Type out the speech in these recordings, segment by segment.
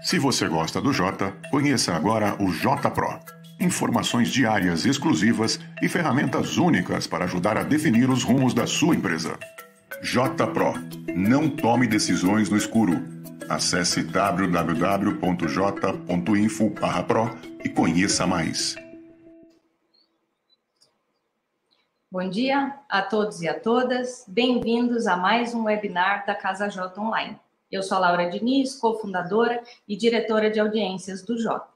Se você gosta do Jota, conheça agora o Jota Pro. Informações diárias exclusivas e ferramentas únicas para ajudar a definir os rumos da sua empresa. Jota Pro. Não tome decisões no escuro. Acesse www.j.info/pro e conheça mais. Bom dia a todos e a todas. Bem-vindos a mais um webinar da Casa Jota Online. Eu sou a Laura Diniz, cofundadora e diretora de audiências do Jota.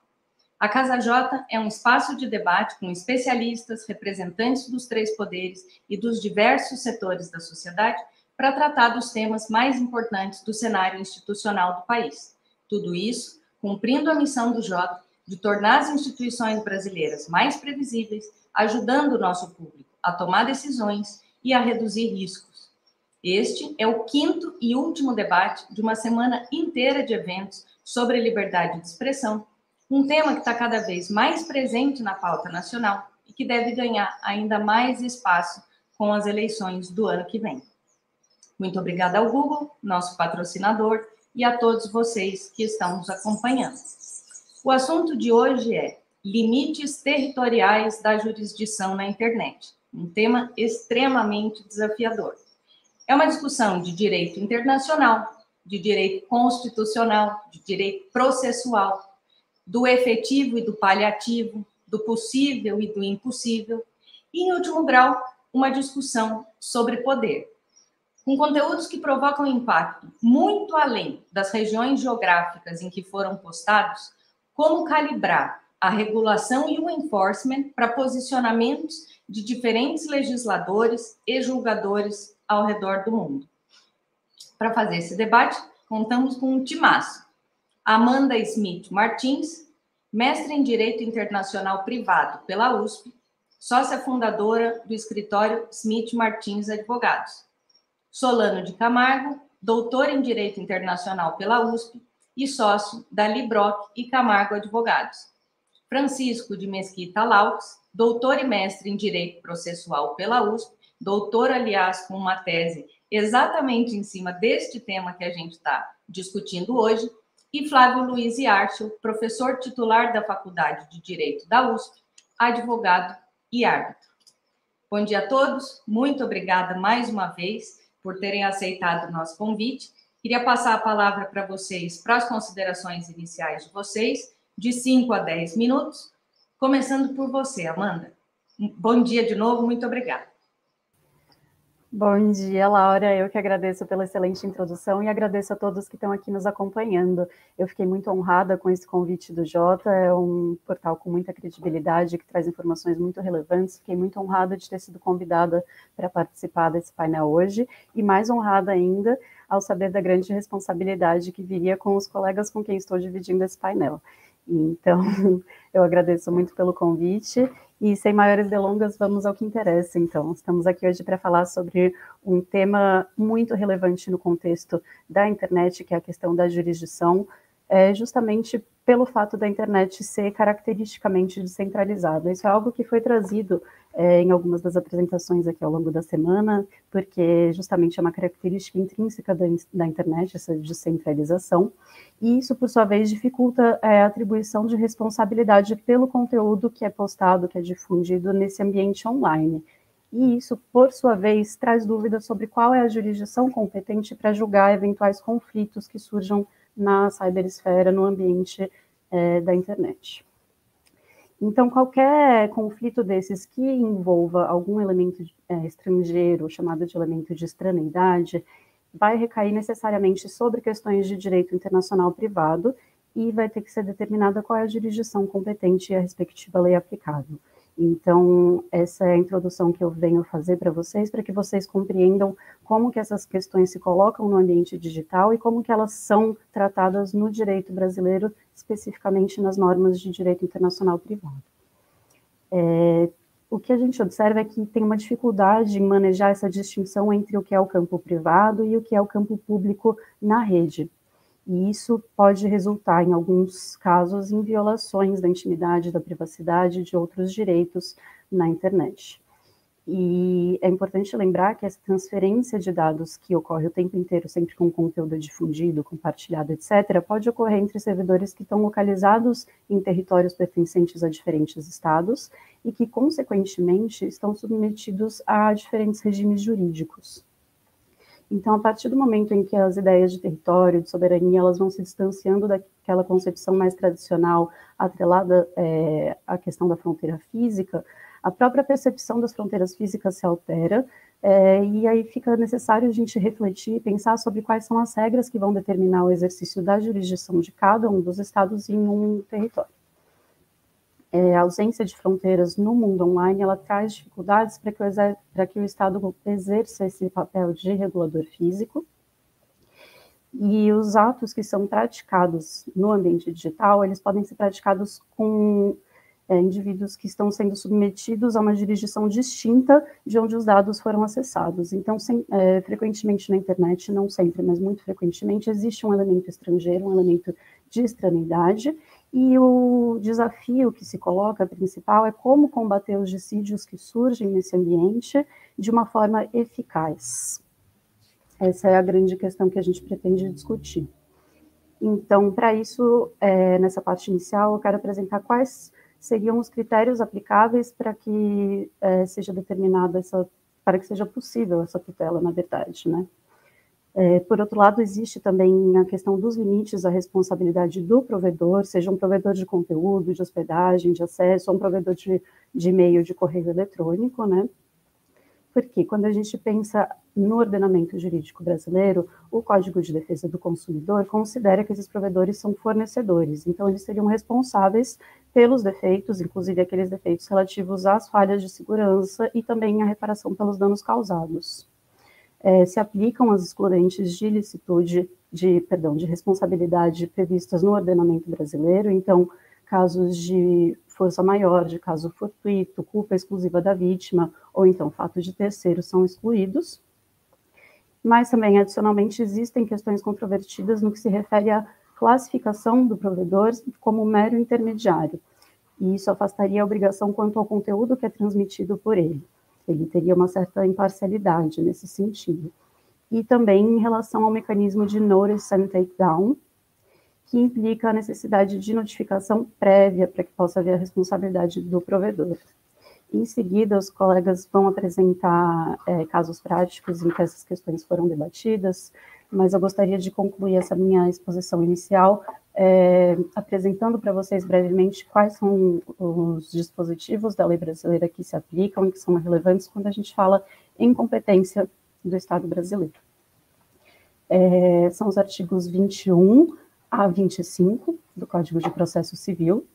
A Casa Jota é um espaço de debate com especialistas, representantes dos três poderes e dos diversos setores da sociedade para tratar dos temas mais importantes do cenário institucional do país. Tudo isso cumprindo a missão do Jota de tornar as instituições brasileiras mais previsíveis, ajudando o nosso público a tomar decisões e a reduzir riscos. Este é o quinto e último debate de uma semana inteira de eventos sobre liberdade de expressão, um tema que está cada vez mais presente na pauta nacional e que deve ganhar ainda mais espaço com as eleições do ano que vem. Muito obrigada ao Google, nosso patrocinador, e a todos vocês que estão nos acompanhando. O assunto de hoje é limites territoriais da jurisdição na internet, um tema extremamente desafiador. É uma discussão de direito internacional, de direito constitucional, de direito processual, do efetivo e do paliativo, do possível e do impossível, e, em último grau, uma discussão sobre poder, com conteúdos que provocam impacto muito além das regiões geográficas em que foram postados, como calibrar a regulação e o enforcement para posicionamentos de diferentes legisladores e julgadores ao redor do mundo. Para fazer esse debate, contamos com um timaço. Amanda Smith Martins, mestre em Direito Internacional Privado pela USP, sócia fundadora do escritório Smith Martins Advogados. Solano de Camargo, doutor em Direito Internacional pela USP e sócio da Libroc e Camargo Advogados. Francisco de Mesquita Laux, doutor e mestre em Direito Processual pela USP, doutor, aliás, com uma tese exatamente em cima deste tema que a gente está discutindo hoje, e Flávio Luiz Yarchel, professor titular da Faculdade de Direito da USP, advogado e árbitro. Bom dia a todos, muito obrigada mais uma vez por terem aceitado o nosso convite. Queria passar a palavra para vocês, para as considerações iniciais de vocês, de 5 a 10 minutos, começando por você, Amanda. Bom dia de novo, muito obrigada. Bom dia, Laura. Eu que agradeço pela excelente introdução e agradeço a todos que estão aqui nos acompanhando. Eu fiquei muito honrada com esse convite do Jota, é um portal com muita credibilidade, que traz informações muito relevantes. Fiquei muito honrada de ter sido convidada para participar desse painel hoje e mais honrada ainda ao saber da grande responsabilidade que viria com os colegas com quem estou dividindo esse painel. Então, eu agradeço muito pelo convite e, sem maiores delongas, vamos ao que interessa, então. Estamos aqui hoje para falar sobre um tema muito relevante no contexto da internet, que é a questão da jurisdição, justamente pelo fato da internet ser caracteristicamente descentralizada. Isso é algo que foi trazido em algumas das apresentações aqui ao longo da semana, porque justamente é uma característica intrínseca da internet, essa descentralização, e isso, por sua vez, dificulta a atribuição de responsabilidade pelo conteúdo que é postado, que é difundido nesse ambiente online. E isso, por sua vez, traz dúvidas sobre qual é a jurisdição competente para julgar eventuais conflitos que surjam na ciberesfera, no ambiente da internet. Então, qualquer conflito desses que envolva algum elemento estrangeiro, chamado de elemento de estraneidade, vai recair necessariamente sobre questões de direito internacional privado e vai ter que ser determinada qual é a jurisdição competente e a respectiva lei aplicável. Então, essa é a introdução que eu venho fazer para que vocês compreendam como que essas questões se colocam no ambiente digital e como que elas são tratadas no direito brasileiro, especificamente nas normas de direito internacional privado. O que a gente observa é que tem uma dificuldade em manejar essa distinção entre o que é o campo privado e o que é o campo público na rede. E isso pode resultar, em alguns casos, em violações da intimidade, da privacidade e de outros direitos na internet. E é importante lembrar que essa transferência de dados que ocorre o tempo inteiro, sempre com conteúdo difundido, compartilhado, etc., pode ocorrer entre servidores que estão localizados em territórios pertencentes a diferentes estados e que, consequentemente, estão submetidos a diferentes regimes jurídicos. Então, a partir do momento em que as ideias de território, de soberania, elas vão se distanciando daquela concepção mais tradicional, atrelada à questão da fronteira física, a própria percepção das fronteiras físicas se altera, e aí fica necessário a gente refletir e pensar sobre quais são as regras que vão determinar o exercício da jurisdição de cada um dos estados em um território. A ausência de fronteiras no mundo online, ela traz dificuldades para que o Estado exerça esse papel de regulador físico, e os atos que são praticados no ambiente digital, eles podem ser praticados com indivíduos que estão sendo submetidos a uma jurisdição distinta de onde os dados foram acessados. Então, frequentemente na internet, não sempre, mas muito frequentemente, existe um elemento estrangeiro, um elemento de estrangeidade, e o desafio que se coloca principal é como combater os dissídios que surgem nesse ambiente de uma forma eficaz. Essa é a grande questão que a gente pretende discutir. Então, para isso, nessa parte inicial, eu quero apresentar quais seriam os critérios aplicáveis para que seja determinada para que seja possível essa tutela, na verdade, né? Por outro lado, existe também a questão dos limites à responsabilidade do provedor, seja um provedor de conteúdo, de hospedagem, de acesso, ou um provedor de e-mail, de correio eletrônico, né? Porque quando a gente pensa no ordenamento jurídico brasileiro, o Código de Defesa do Consumidor considera que esses provedores são fornecedores, então eles seriam responsáveis pelos defeitos, inclusive aqueles defeitos relativos às falhas de segurança e também à reparação pelos danos causados. Se aplicam as excludentes de licitude, de responsabilidade previstas no ordenamento brasileiro, então casos de força maior, de caso fortuito, culpa exclusiva da vítima, ou então fato de terceiro são excluídos. Mas também, adicionalmente, existem questões controvertidas no que se refere à classificação do provedor como mero intermediário, e isso afastaria a obrigação quanto ao conteúdo que é transmitido por ele. Ele teria uma certa imparcialidade nesse sentido. E também em relação ao mecanismo de notice and takedown, que implica a necessidade de notificação prévia para que possa haver a responsabilidade do provedor. Em seguida, os colegas vão apresentar casos práticos em que essas questões foram debatidas, mas eu gostaria de concluir essa minha exposição inicial apresentando para vocês brevemente quais são os dispositivos da lei brasileira que se aplicam e que são relevantes quando a gente fala em competência do Estado brasileiro. São os artigos 21 a 25 do Código de Processo Civil.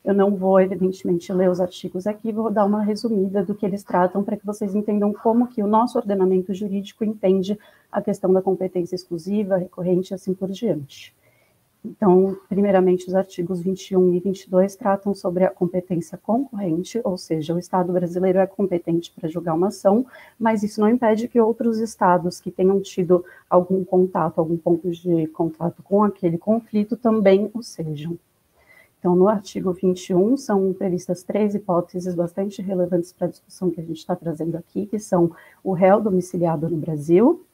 Eu não vou, evidentemente, ler os artigos aqui, vou dar uma resumida do que eles tratam para que vocês entendam como que o nosso ordenamento jurídico entende a questão da competência exclusiva, recorrente e assim por diante. Então, primeiramente, os artigos 21 e 22 tratam sobre a competência concorrente, ou seja, o Estado brasileiro é competente para julgar uma ação, mas isso não impede que outros estados que tenham tido algum contato, algum ponto de contato com aquele conflito também o sejam. Então, no artigo 21, são previstas 3 hipóteses bastante relevantes para a discussão que a gente está trazendo aqui, que são o réu domiciliado no Brasil,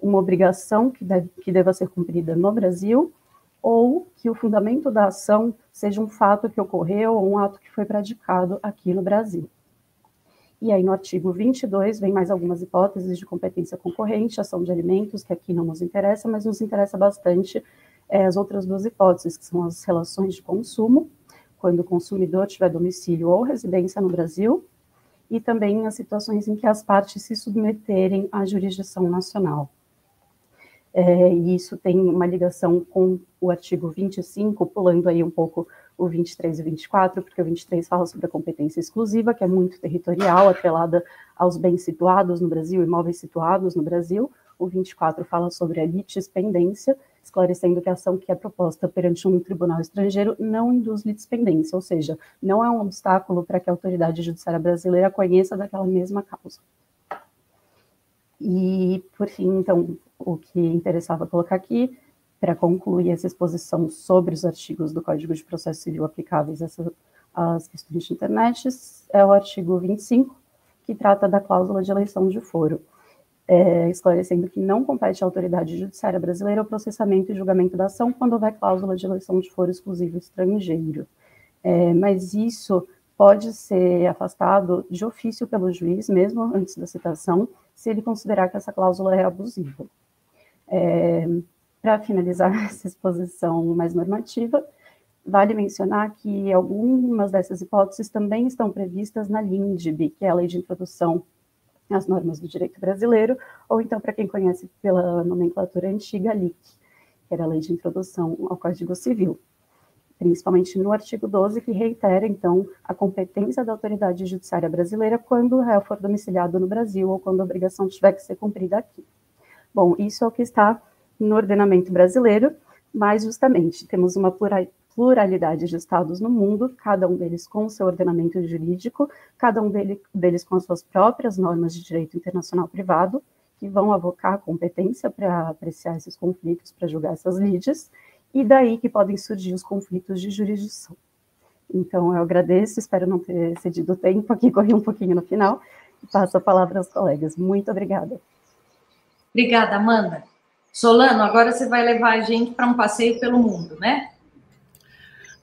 uma obrigação que deva ser cumprida no Brasil, ou que o fundamento da ação seja um fato que ocorreu ou um ato que foi praticado aqui no Brasil. E aí, no artigo 22, vem mais algumas hipóteses de competência concorrente, ação de alimentos, que aqui não nos interessa, mas nos interessa bastante as outras 2 hipóteses, que são as relações de consumo, quando o consumidor tiver domicílio ou residência no Brasil, e também as situações em que as partes se submeterem à jurisdição nacional. E isso tem uma ligação com o artigo 25, pulando aí um pouco o 23 e 24, porque o 23 fala sobre a competência exclusiva, que é muito territorial, atrelada aos bens situados no Brasil, imóveis situados no Brasil. O 24 fala sobre a litispendência, esclarecendo que a ação que é proposta perante um tribunal estrangeiro não induz litispendência, ou seja, não é um obstáculo para que a autoridade judiciária brasileira conheça daquela mesma causa. E, por fim, então, o que interessava colocar aqui, para concluir essa exposição sobre os artigos do Código de Processo Civil aplicáveis às questões de internet, é o artigo 25, que trata da cláusula de eleição de foro, esclarecendo que não compete à autoridade judiciária brasileira o processamento e julgamento da ação quando houver cláusula de eleição de foro exclusivo estrangeiro. Mas isso pode ser afastado de ofício pelo juiz, mesmo antes da citação, se ele considerar que essa cláusula é abusiva. Para finalizar essa exposição mais normativa, vale mencionar que algumas dessas hipóteses também estão previstas na LINDB, que é a Lei de Introdução às Normas do Direito Brasileiro, ou então, para quem conhece pela nomenclatura antiga, LIC, que era a Lei de Introdução ao Código Civil, principalmente no artigo 12, que reitera, então, a competência da autoridade judiciária brasileira quando o réu for domiciliado no Brasil ou quando a obrigação tiver que ser cumprida aqui. Bom, isso é o que está no ordenamento brasileiro, mas, justamente, temos uma pluralidade de estados no mundo, cada um deles com o seu ordenamento jurídico, cada um deles com as suas próprias normas de direito internacional privado, que vão avocar a competência para apreciar esses conflitos, para julgar essas lides, e daí que podem surgir os conflitos de jurisdição. Então, eu agradeço, espero não ter cedido o tempo, aqui corri um pouquinho no final, e passo a palavra aos colegas. Muito obrigada. Obrigada, Amanda. Solano, agora você vai levar a gente para um passeio pelo mundo, né?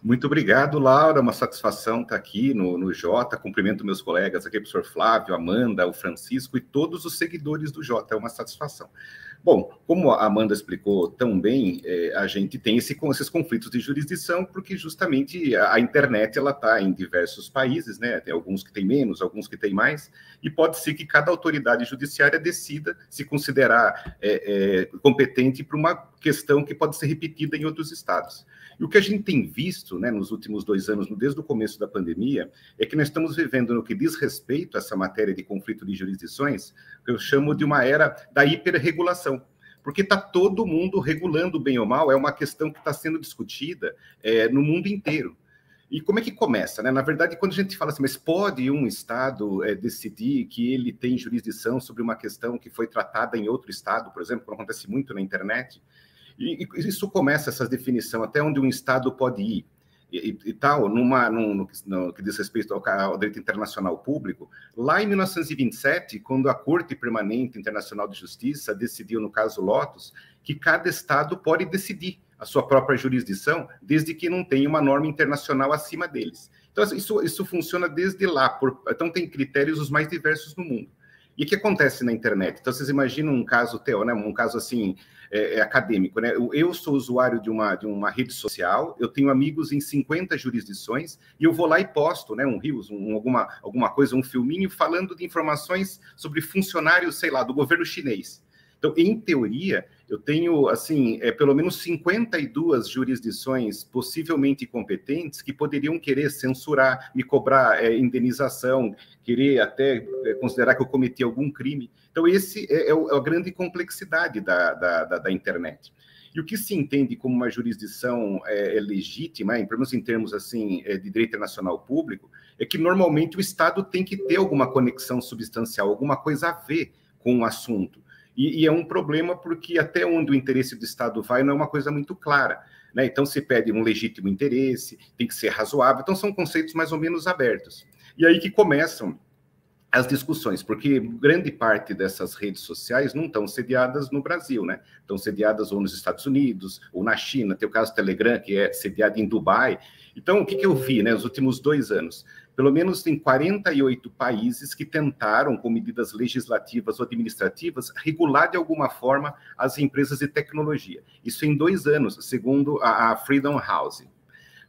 Muito obrigado, Laura, uma satisfação estar aqui no Jota, cumprimento meus colegas aqui, o professor Flávio, Amanda, o Francisco e todos os seguidores do Jota, é uma satisfação. Bom, como a Amanda explicou tão bem, a gente tem esses conflitos de jurisdição, porque justamente a internet ela está em diversos países, né? Tem alguns que têm menos, alguns que têm mais, e pode ser que cada autoridade judiciária decida se considerar competente para uma questão que pode ser repetida em outros estados. E o que a gente tem visto, né, nos últimos 2 anos, desde o começo da pandemia, é que nós estamos vivendo, no que diz respeito a essa matéria de conflito de jurisdições, que eu chamo de uma era da hiperregulação, porque está todo mundo regulando bem ou mal, é uma questão que está sendo discutida no mundo inteiro. E como é que começa, né? Na verdade, quando a gente fala assim, mas pode um Estado decidir que ele tem jurisdição sobre uma questão que foi tratada em outro Estado, por exemplo, como acontece muito na internet? E isso começa, essa definição, até onde um Estado pode ir e tal, no que diz respeito ao direito internacional público. Lá em 1927, quando a Corte Permanente Internacional de Justiça decidiu, no caso Lotus, que cada Estado pode decidir a sua própria jurisdição, desde que não tenha uma norma internacional acima deles. Então, isso funciona desde lá, então tem critérios os mais diversos no mundo. E o que acontece na internet? Então, vocês imaginam um caso, né, um caso assim, acadêmico, né? Eu sou usuário de uma rede social, eu tenho amigos em 50 jurisdições, e eu vou lá e posto, né, um Reels, alguma coisa, um filminho, falando de informações sobre funcionários, sei lá, do governo chinês. Então, em teoria, eu tenho, assim, pelo menos 52 jurisdições possivelmente competentes que poderiam querer censurar, me cobrar indenização, querer até considerar que eu cometi algum crime. Então, esse é a grande complexidade da internet. E o que se entende como uma jurisdição legítima, pelo menos em termos assim, de direito internacional público, é que normalmente o Estado tem que ter alguma conexão substancial, alguma coisa a ver com o assunto. E é um problema porque até onde o interesse do Estado vai não é uma coisa muito clara, né? Então, se pede um legítimo interesse, tem que ser razoável. Então, são conceitos mais ou menos abertos. E aí que começam as discussões, porque grande parte dessas redes sociais não estão sediadas no Brasil, né? Estão sediadas ou nos Estados Unidos, ou na China. Tem o caso do Telegram, que é sediado em Dubai. Então, o que eu vi, né, nos últimos 2 anos? Pelo menos tem 48 países que tentaram, com medidas legislativas ou administrativas, regular de alguma forma as empresas de tecnologia. Isso em 2 anos, segundo a Freedom House.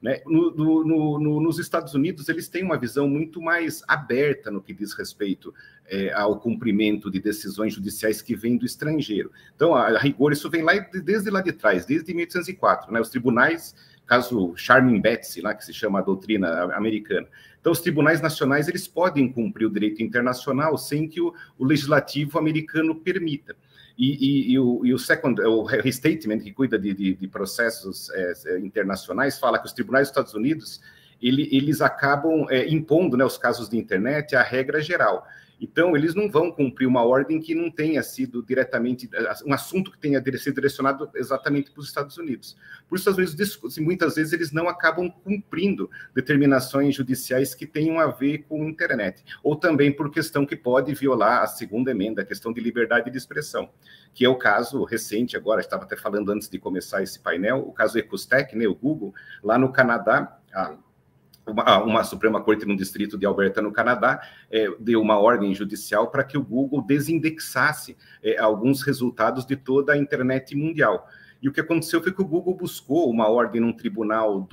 Né? Nos Estados Unidos, eles têm uma visão muito mais aberta no que diz respeito ao cumprimento de decisões judiciais que vêm do estrangeiro. Então, a rigor, isso vem desde lá de trás, desde 1804, né? Os tribunais, caso Charming Betsy, lá que se chama a doutrina americana. Então, os tribunais nacionais, eles podem cumprir o direito internacional sem que o legislativo americano permita. E o restatement, que cuida de processos internacionais, fala que os tribunais dos Estados Unidos, eles acabam impondo, né, os casos de internet, a regra geral. Então, eles não vão cumprir uma ordem que não tenha sido diretamente, um assunto que tenha sido direcionado exatamente para os Estados Unidos. Por isso, os Estados Unidos, muitas vezes, eles não acabam cumprindo determinações judiciais que tenham a ver com a internet, ou também por questão que pode violar a segunda emenda, a questão de liberdade de expressão, que é o caso recente agora, estava até falando antes de começar esse painel, o caso Ecostec, né, o Google, lá no Canadá, uma Suprema Corte no distrito de Alberta, no Canadá, deu uma ordem judicial para que o Google desindexasse alguns resultados de toda a internet mundial. E o que aconteceu foi que o Google buscou uma ordem num tribunal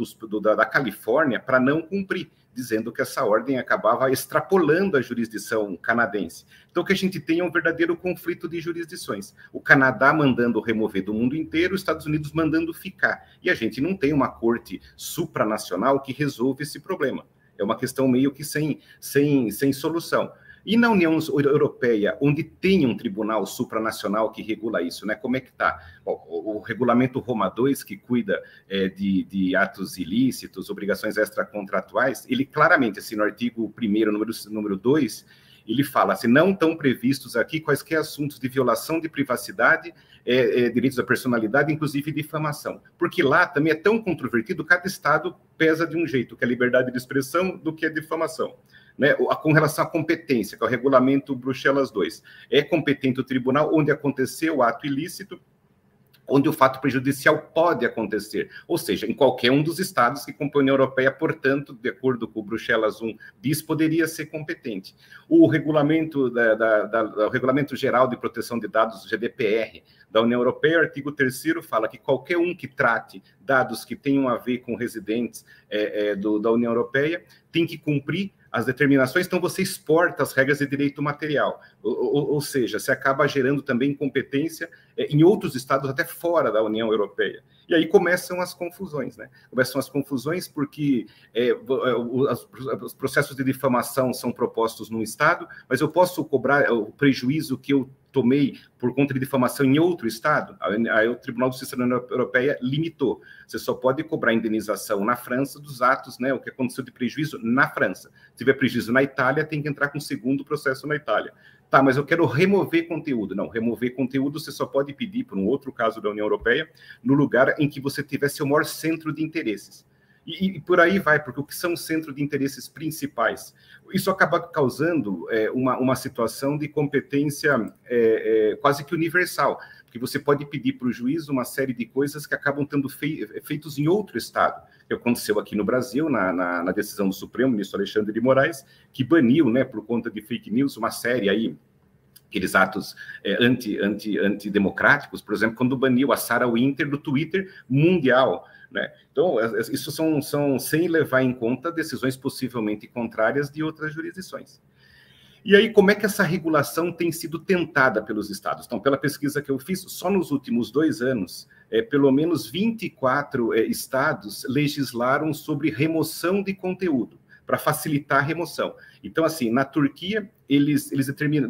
da Califórnia para não cumprir, dizendo que essa ordem acabava extrapolando a jurisdição canadense. Então, o que a gente tem é um verdadeiro conflito de jurisdições. O Canadá mandando remover do mundo inteiro, os Estados Unidos mandando ficar. E a gente não tem uma corte supranacional que resolva esse problema. É uma questão meio que sem solução. E na União Europeia, onde tem um tribunal supranacional que regula isso, né? Como é que está? O regulamento Roma II, que cuida de atos ilícitos, obrigações extracontratuais, ele claramente, assim, no artigo 1º, número 2, ele fala, assim, não estão previstos aqui quaisquer assuntos de violação de privacidade, direitos da personalidade, inclusive difamação. Porque lá também é tão controvertido, cada estado pesa de um jeito, que é a liberdade de expressão do que a difamação. Né, com relação à competência, que é o regulamento Bruxelas II. É competente o tribunal onde aconteceu o ato ilícito, onde o fato prejudicial pode acontecer, ou seja, em qualquer um dos estados que compõem a União Europeia, portanto, de acordo com o Bruxelas I bis, poderia ser competente. O regulamento, o Regulamento Geral de Proteção de Dados, GDPR, da União Europeia, o artigo 3º fala que qualquer um que trate dados que tenham a ver com residentes da União Europeia tem que cumprir as determinações, então você exporta as regras de direito material, ou seja, você acaba gerando também competência em outros estados, até fora da União Europeia. E aí começam as confusões, né? Começam as confusões porque os processos de difamação são propostos num estado, mas eu posso cobrar o prejuízo que eu tomei por conta de difamação em outro estado. Aí o Tribunal de Justiça da União Europeia limitou. Você só pode cobrar indenização na França dos atos, né, o que aconteceu de prejuízo na França. Se tiver prejuízo na Itália, tem que entrar com o segundo processo na Itália. Tá, mas eu quero remover conteúdo. Não, remover conteúdo você só pode pedir, por um outro caso da União Europeia, no lugar em que você tiver seu maior centro de interesses. E por aí vai, porque o que são os centros de interesses principais? Isso acaba causando uma situação de competência quase que universal, porque você pode pedir para o juiz uma série de coisas que acabam tendo feitos em outro estado. Que aconteceu aqui no Brasil, na decisão do Supremo, ministro Alexandre de Moraes, que baniu, né, por conta de fake news, uma série aí, aqueles atos antidemocráticos, por exemplo, quando baniu a Sarah Winter do Twitter mundial, né? Então, isso são sem levar em conta decisões possivelmente contrárias de outras jurisdições. E aí, como é que essa regulação tem sido tentada pelos estados? Então, pela pesquisa que eu fiz, só nos últimos 2 anos, pelo menos 24 estados legislaram sobre remoção de conteúdo, para facilitar a remoção. Então, assim, na Turquia, eles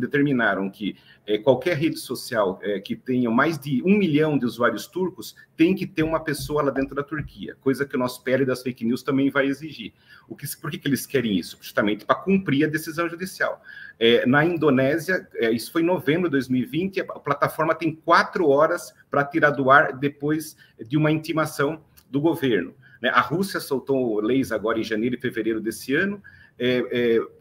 determinaram que qualquer rede social que tenha mais de 1 milhão de usuários turcos tem que ter uma pessoa lá dentro da Turquia, coisa que o nosso PL das fake news também vai exigir. Por que eles querem isso? Justamente para cumprir a decisão judicial. Na Indonésia, isso foi em novembro de 2020, a plataforma tem 4 horas para tirar do ar depois de uma intimação do governo. A Rússia soltou leis agora em janeiro e fevereiro desse ano.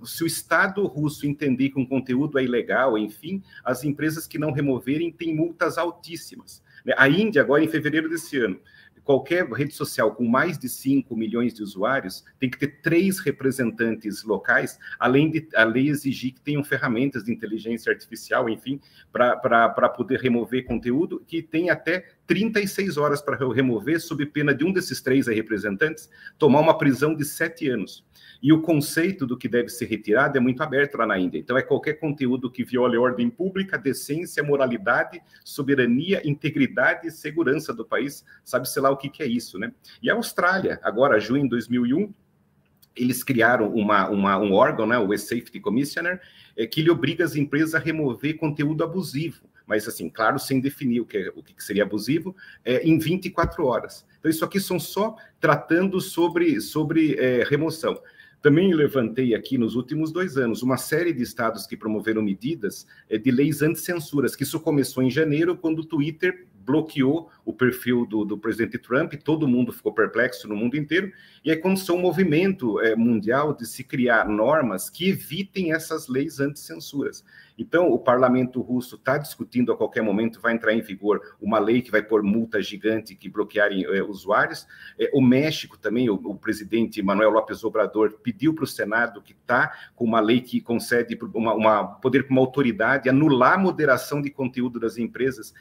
Se o Estado russo entender que um conteúdo é ilegal, enfim, as empresas que não removerem têm multas altíssimas. A Índia, agora em fevereiro desse ano, qualquer rede social com mais de 5 milhões de usuários tem que ter 3 representantes locais, além de a lei exigir que tenham ferramentas de inteligência artificial, enfim, para poder remover conteúdo, que tem até 36 horas para remover, sob pena de um desses 3 representantes tomar uma prisão de 7 anos. E o conceito do que deve ser retirado é muito aberto lá na Índia. Então, é qualquer conteúdo que viole a ordem pública, decência, moralidade, soberania, integridade e segurança do país. Sabe-se lá o que é isso, né? E a Austrália, agora, junho de 2001, eles criaram um órgão, né, o E-Safety Commissioner, que lhe obriga as empresas a remover conteúdo abusivo. Mas, assim, claro, sem definir o que seria abusivo, em 24 horas. Então, isso aqui são só tratando sobre remoção. Também levantei aqui nos últimos 2 anos uma série de estados que promoveram medidas de leis anti-censuras, que isso começou em janeiro, quando o Twitter bloqueou o perfil do presidente Trump, todo mundo ficou perplexo no mundo inteiro, e aí começou um movimento mundial de se criar normas que evitem essas leis anti-censuras. Então, o parlamento russo está discutindo a qualquer momento, vai entrar em vigor uma lei que vai pôr multa gigante que bloquearem usuários. O México também, o presidente Manuel López Obrador pediu para o Senado que está com uma lei que concede poder para uma autoridade anular a moderação de conteúdo das empresas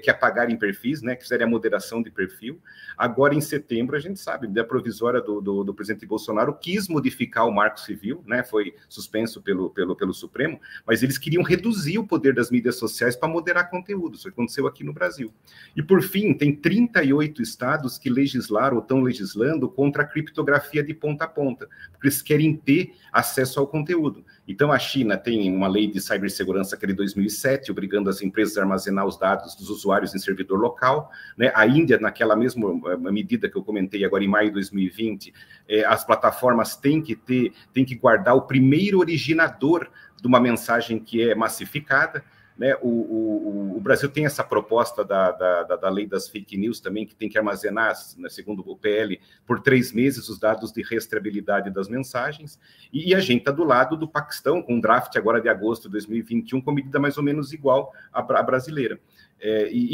que apagarem perfis, né, que fizerem a moderação de perfil. Agora, em setembro, a gente sabe, a medida provisória do presidente Bolsonaro quis modificar o Marco Civil, né, foi suspenso pelo Supremo, mas eles queriam reduzir o poder das mídias sociais para moderar conteúdo. Isso aconteceu aqui no Brasil. E, por fim, tem 38 estados que legislaram ou estão legislando contra a criptografia de ponta a ponta, porque eles querem ter acesso ao conteúdo. Então, a China tem uma lei de cibersegurança que é de 2007, obrigando as empresas a armazenar os dados dos usuários em servidor local, né? A Índia, naquela mesma medida que eu comentei agora em maio de 2020, as plataformas têm que guardar o primeiro originador de uma mensagem que é massificada, né? O Brasil tem essa proposta da lei das fake news também, que tem que armazenar, né, segundo o PL, por 3 meses os dados de rastreabilidade das mensagens, e a gente está do lado do Paquistão, com um draft agora de agosto de 2021, com medida mais ou menos igual à brasileira.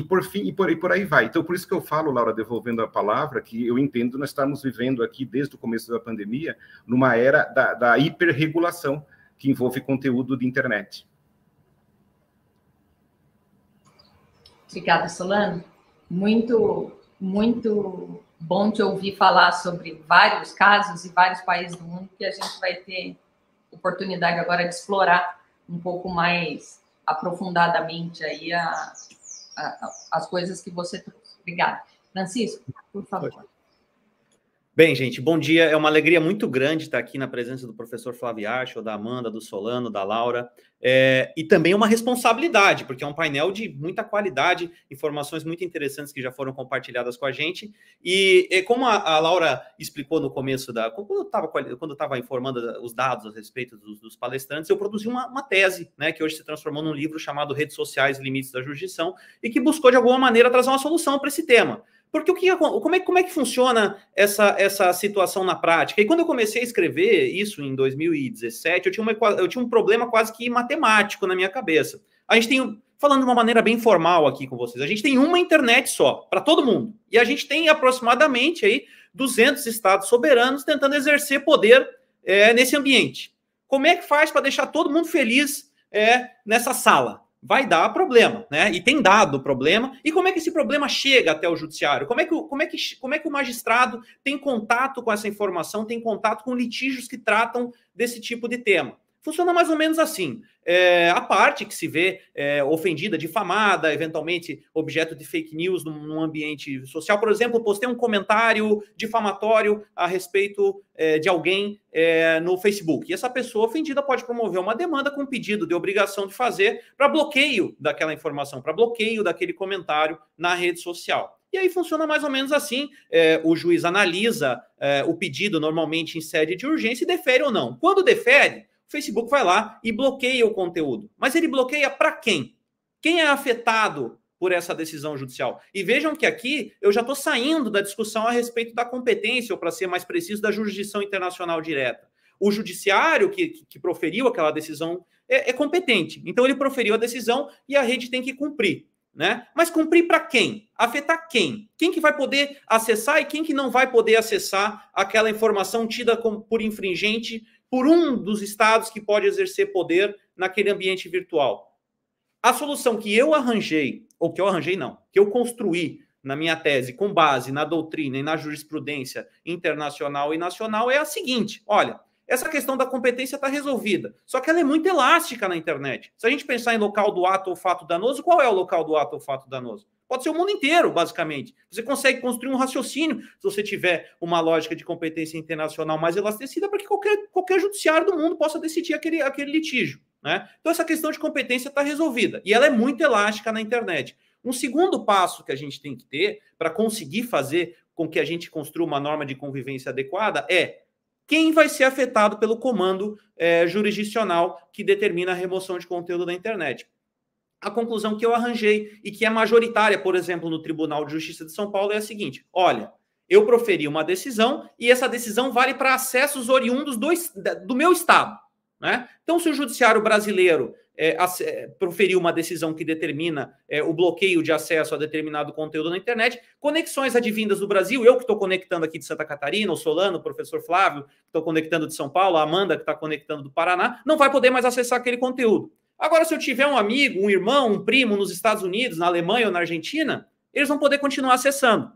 Por fim, e por aí vai. Então, por isso que eu falo, Laura, devolvendo a palavra, que eu entendo nós estamos vivendo aqui, desde o começo da pandemia, numa era da hiperregulação, que envolve conteúdo de internet. Obrigada, Solano. Muito, muito bom te ouvir falar sobre vários casos e vários países do mundo que a gente vai ter oportunidade agora de explorar um pouco mais aprofundadamente aí as coisas que você trouxe. Obrigada. Francisco, por favor. Bem, gente, bom dia. É uma alegria muito grande estar aqui na presença do professor Flávio Archel, da Amanda, do Solano, da Laura, e também uma responsabilidade, porque é um painel de muita qualidade, informações muito interessantes que já foram compartilhadas com a gente. E como a Laura explicou no começo, quando eu estava informando os dados a respeito dos palestrantes, eu produzi uma tese, né, que hoje se transformou num livro chamado Redes Sociais e Limites da Jurisdição, e que buscou, de alguma maneira, trazer uma solução para esse tema. Porque como é que funciona essa situação na prática? E quando eu comecei a escrever isso em 2017, eu tinha um problema quase que matemático na minha cabeça. A gente tem, falando de uma maneira bem formal aqui com vocês, a gente tem uma internet só, para todo mundo. E a gente tem aproximadamente aí 200 estados soberanos tentando exercer poder nesse ambiente. Como é que faz para deixar todo mundo feliz nessa sala? Vai dar problema, né? E tem dado problema. E como é que esse problema chega até o judiciário? Como é que o magistrado tem contato com essa informação, tem contato com litígios que tratam desse tipo de tema? Funciona mais ou menos assim. A parte que se vê ofendida, difamada, eventualmente objeto de fake news num ambiente social. Por exemplo, postei um comentário difamatório a respeito de alguém no Facebook. E essa pessoa ofendida pode promover uma demanda com pedido de obrigação de fazer para bloqueio daquela informação, para bloqueio daquele comentário na rede social. E aí funciona mais ou menos assim. O juiz analisa o pedido normalmente em sede de urgência e defere ou não. Quando defere, o Facebook vai lá e bloqueia o conteúdo. Mas ele bloqueia para quem? Quem é afetado por essa decisão judicial? E vejam que aqui eu já estou saindo da discussão a respeito da competência, ou para ser mais preciso, da jurisdição internacional direta. O judiciário que proferiu aquela decisão é competente. Então ele proferiu a decisão e a rede tem que cumprir, né? Mas cumprir para quem? Afetar quem? Quem que vai poder acessar e quem que não vai poder acessar aquela informação tida por infringente por um dos estados que pode exercer poder naquele ambiente virtual? A solução que eu arranjei, ou que eu arranjei não, que eu construí na minha tese com base na doutrina e na jurisprudência internacional e nacional é a seguinte: olha, essa questão da competência está resolvida, só que ela é muito elástica na internet. Se a gente pensar em local do ato ou fato danoso, qual é o local do ato ou fato danoso? Pode ser o mundo inteiro, basicamente. Você consegue construir um raciocínio se você tiver uma lógica de competência internacional mais elastecida para que qualquer judiciário do mundo possa decidir aquele litígio, né? Então, essa questão de competência está resolvida. E ela é muito elástica na internet. Um segundo passo que a gente tem que ter para conseguir fazer com que a gente construa uma norma de convivência adequada é quem vai ser afetado pelo comando jurisdicional que determina a remoção de conteúdo da internet. A conclusão que eu arranjei e que é majoritária, por exemplo, no Tribunal de Justiça de São Paulo é a seguinte: olha, eu proferi uma decisão e essa decisão vale para acessos oriundos do meu estado, né? Então, se o judiciário brasileiro proferiu uma decisão que determina o bloqueio de acesso a determinado conteúdo na internet, conexões advindas do Brasil, eu que estou conectando aqui de Santa Catarina, o Solano, o professor Flávio, que estou conectando de São Paulo, a Amanda, que está conectando do Paraná, não vai poder mais acessar aquele conteúdo. Agora, se eu tiver um amigo, um irmão, um primo nos Estados Unidos, na Alemanha ou na Argentina, eles vão poder continuar acessando.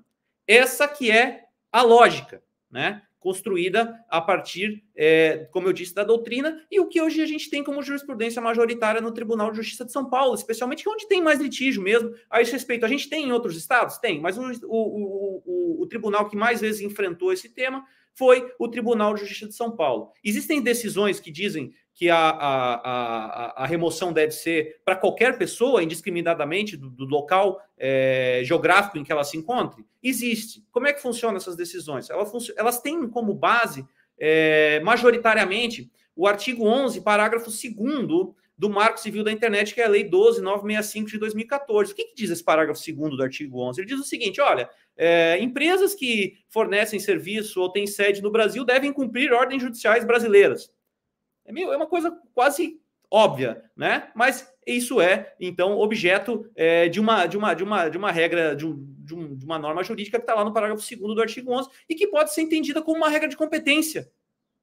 Essa que é a lógica, né? Construída a partir, como eu disse, da doutrina, e o que hoje a gente tem como jurisprudência majoritária no Tribunal de Justiça de São Paulo, especialmente onde tem mais litígio mesmo a esse respeito. A gente tem em outros estados? Tem, mas o tribunal que mais vezes enfrentou esse tema foi o Tribunal de Justiça de São Paulo. Existem decisões que dizem que a remoção deve ser para qualquer pessoa, indiscriminadamente, do local geográfico em que ela se encontre? Existe. Como é que funcionam essas decisões? Elas têm como base, majoritariamente, o artigo 11, parágrafo 2º do Marco Civil da Internet, que é a Lei 12.965 de 2014. O que diz esse parágrafo 2º do artigo 11? Ele diz o seguinte: olha, empresas que fornecem serviço ou têm sede no Brasil devem cumprir ordens judiciais brasileiras. É uma coisa quase óbvia, né? Mas isso então, objeto de uma regra, de uma norma jurídica que está lá no parágrafo 2º do artigo 11 e que pode ser entendida como uma regra de competência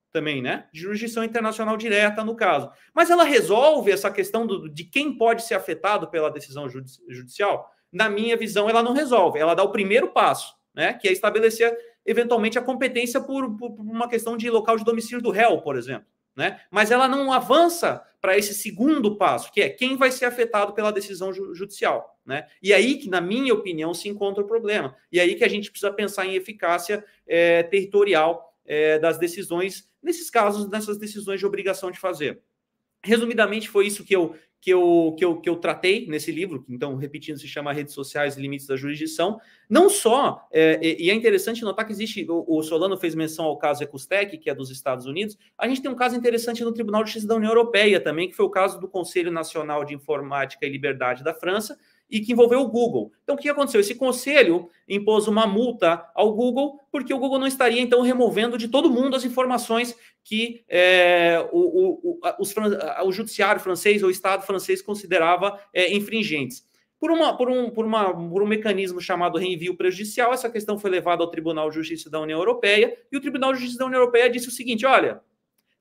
também, né? De jurisdição internacional direta, no caso. Mas ela resolve essa questão de quem pode ser afetado pela decisão judicial? Na minha visão, ela não resolve. Ela dá o primeiro passo, né? Que é estabelecer, eventualmente, a competência por uma questão de local de domicílio do réu, por exemplo. Né? Mas ela não avança para esse segundo passo, que é quem vai ser afetado pela decisão judicial. Né? E aí que, na minha opinião, se encontra o problema. E aí que a gente precisa pensar em eficácia territorial das decisões, nesses casos, nessas decisões de obrigação de fazer. Resumidamente, foi isso que eu tratei nesse livro, que, então, repetindo, se chama Redes Sociais e Limites da Jurisdição. Não só, e é interessante notar que existe, o Solano fez menção ao caso Ecustec, que é dos Estados Unidos, a gente tem um caso interessante no Tribunal de Justiça da União Europeia também, que foi o caso do Conselho Nacional de Informática e Liberdade da França, e que envolveu o Google. Então, o que aconteceu? Esse conselho impôs uma multa ao Google, porque o Google não estaria, então, removendo de todo mundo as informações que o judiciário francês ou o Estado francês considerava infringentes. Por um mecanismo chamado reenvio prejudicial, essa questão foi levada ao Tribunal de Justiça da União Europeia, e o Tribunal de Justiça da União Europeia disse o seguinte: olha,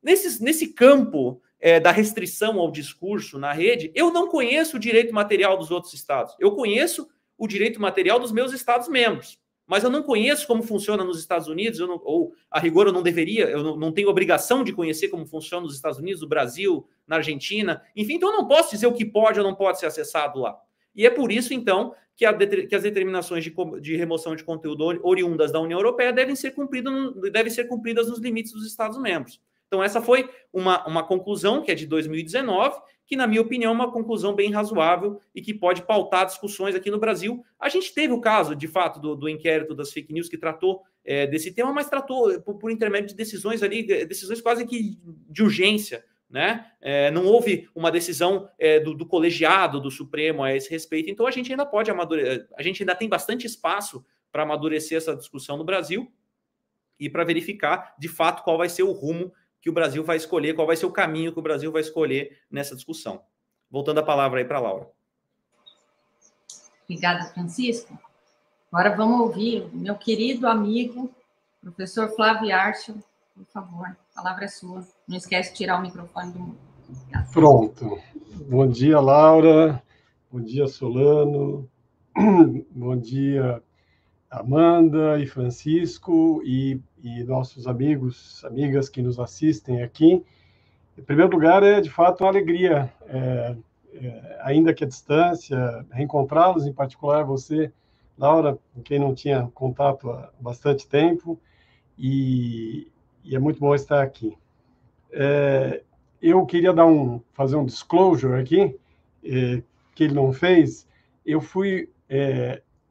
nesse campo da restrição ao discurso na rede, eu não conheço o direito material dos outros estados. Eu conheço o direito material dos meus estados-membros, mas eu não conheço como funciona nos Estados Unidos, ou, a rigor, eu não deveria, eu não tenho obrigação de conhecer como funciona nos Estados Unidos, no Brasil, na Argentina, enfim, então eu não posso dizer o que pode ou não pode ser acessado lá. E é por isso, então, que as determinações de remoção de conteúdo oriundas da União Europeia devem ser cumpridas nos limites dos Estados-membros. Então, essa foi uma conclusão, que é de 2019, que, na minha opinião, é uma conclusão bem razoável e que pode pautar discussões aqui no Brasil. A gente teve o caso, de fato, do inquérito das fake news, que tratou desse tema, mas tratou por intermédio de decisões ali, decisões quase que de urgência, né? Não houve uma decisão do colegiado do Supremo a esse respeito. Então, a gente ainda pode a gente ainda tem bastante espaço para amadurecer essa discussão no Brasil e para verificar, de fato, qual vai ser o rumo que o Brasil vai escolher, qual vai ser o caminho que o Brasil vai escolher nessa discussão. Voltando a palavra aí para a Laura. Obrigada, Francisco. Agora vamos ouvir o meu querido amigo, professor Flávio Archer. Por favor, a palavra é sua. Não esquece de tirar o microfone do mundo. Obrigada. Pronto. Bom dia, Laura. Bom dia, Solano. Bom dia, Amanda e Francisco e nossos amigos, amigas que nos assistem aqui. Em primeiro lugar, é de fato uma alegria, ainda que à distância, reencontrá-los, em particular você, Laura, com quem não tinha contato há bastante tempo, e é muito bom estar aqui. Eu queria fazer um disclosure aqui, que ele não fez. Eu fui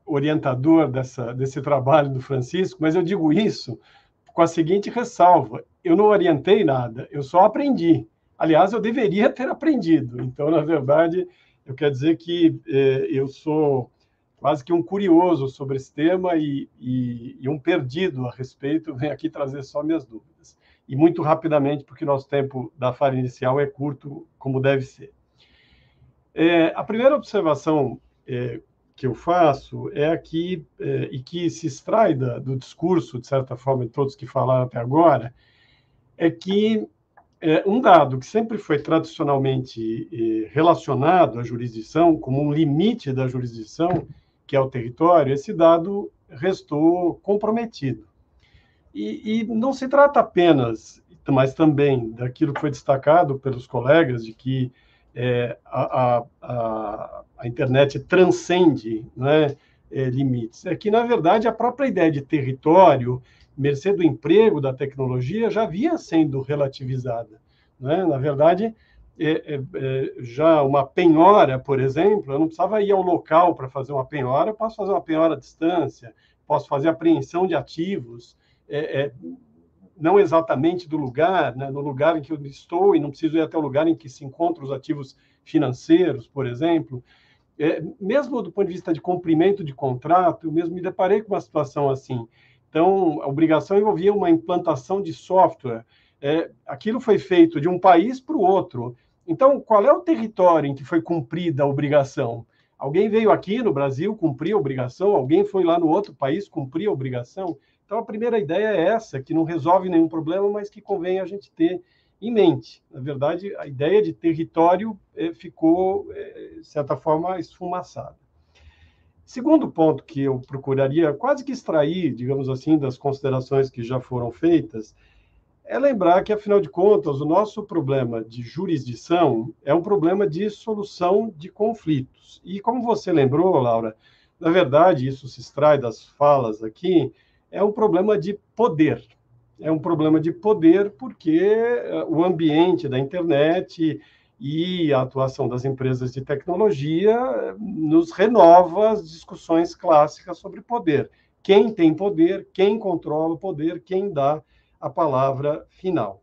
orientador desse trabalho do Francisco, mas eu digo isso com a seguinte ressalva: eu não orientei nada, eu só aprendi. Aliás, eu deveria ter aprendido. Então, na verdade, eu quero dizer que eu sou quase que um curioso sobre esse tema e um perdido a respeito. Venho aqui trazer só minhas dúvidas. E muito rapidamente, porque nosso tempo da fala inicial é curto, como deve ser. A primeira observação que eu faço é aqui, e que se extrai do discurso, de certa forma, de todos que falaram até agora, é que um dado que sempre foi tradicionalmente relacionado à jurisdição, como um limite da jurisdição, que é o território, esse dado restou comprometido. E não se trata apenas, mas também, daquilo que foi destacado pelos colegas, de que a internet transcende, né, limites. É que, na verdade, a própria ideia de território, mercê do emprego, da tecnologia, já vinha sendo relativizada, né? Na verdade, já uma penhora, por exemplo, eu não precisava ir ao local para fazer uma penhora, eu posso fazer uma penhora à distância, posso fazer apreensão de ativos, não exatamente do lugar, né, no lugar em que eu estou, e não preciso ir até o lugar em que se encontram os ativos financeiros, por exemplo. Mesmo do ponto de vista de cumprimento de contrato, eu mesmo me deparei com uma situação assim. Então, a obrigação envolvia uma implantação de software. Aquilo foi feito de um país para o outro. Então, qual é o território em que foi cumprida a obrigação? Alguém veio aqui no Brasil cumprir a obrigação? Alguém foi lá no outro país cumprir a obrigação? Então, a primeira ideia é essa, que não resolve nenhum problema, mas que convém a gente ter em mente. Na verdade, a ideia de território ficou, de certa forma, esfumaçada. Segundo ponto que eu procuraria quase que extrair, digamos assim, das considerações que já foram feitas, é lembrar que, afinal de contas, o nosso problema de jurisdição é um problema de solução de conflitos. E, como você lembrou, Laura, na verdade, isso se extrai das falas aqui, é um problema de poder. É um problema de poder porque o ambiente da internet e a atuação das empresas de tecnologia nos renova as discussões clássicas sobre poder. Quem tem poder, quem controla o poder, quem dá a palavra final.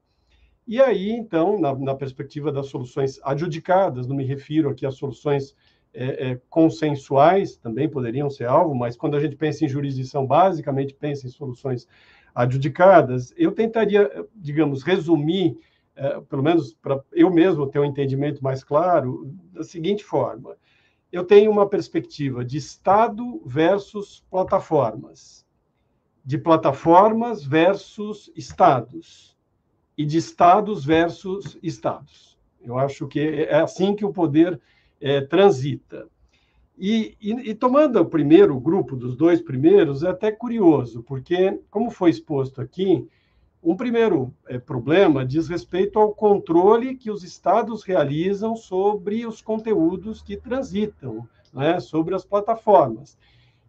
E aí, então, na perspectiva das soluções adjudicadas, não me refiro aqui às soluções consensuais, também poderiam ser alvo, mas quando a gente pensa em jurisdição, basicamente pensa em soluções adjudicadas, eu tentaria, digamos, resumir, pelo menos para eu mesmo ter um entendimento mais claro, da seguinte forma: eu tenho uma perspectiva de Estado versus plataformas, de plataformas versus Estados, e de Estados versus Estados. Eu acho que é assim que o poder transita. E tomando o primeiro grupo, dos dois primeiros, é até curioso, porque, como foi exposto aqui, um primeiro problema diz respeito ao controle que os Estados realizam sobre os conteúdos que transitam, né, sobre as plataformas.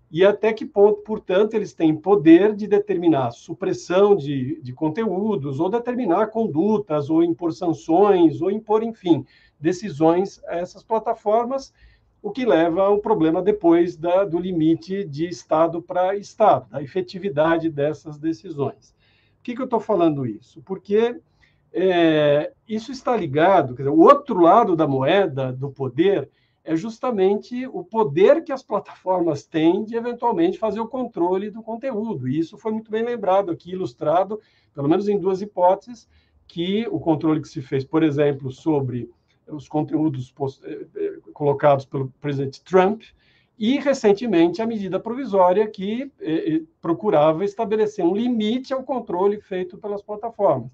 E até que ponto, portanto, eles têm poder de determinar supressão de conteúdos, ou determinar condutas, ou impor sanções, ou impor, enfim, decisões a essas plataformas, o que leva ao problema depois do limite de Estado para Estado, da efetividade dessas decisões. Por que eu estou falando isso? Porque isso está ligado, quer dizer, o outro lado da moeda, do poder, é justamente o poder que as plataformas têm de, eventualmente, fazer o controle do conteúdo. E isso foi muito bem lembrado aqui, ilustrado, pelo menos em duas hipóteses, que o controle que se fez, por exemplo, sobre os conteúdos colocados pelo presidente Trump, e, recentemente, a medida provisória que procurava estabelecer um limite ao controle feito pelas plataformas.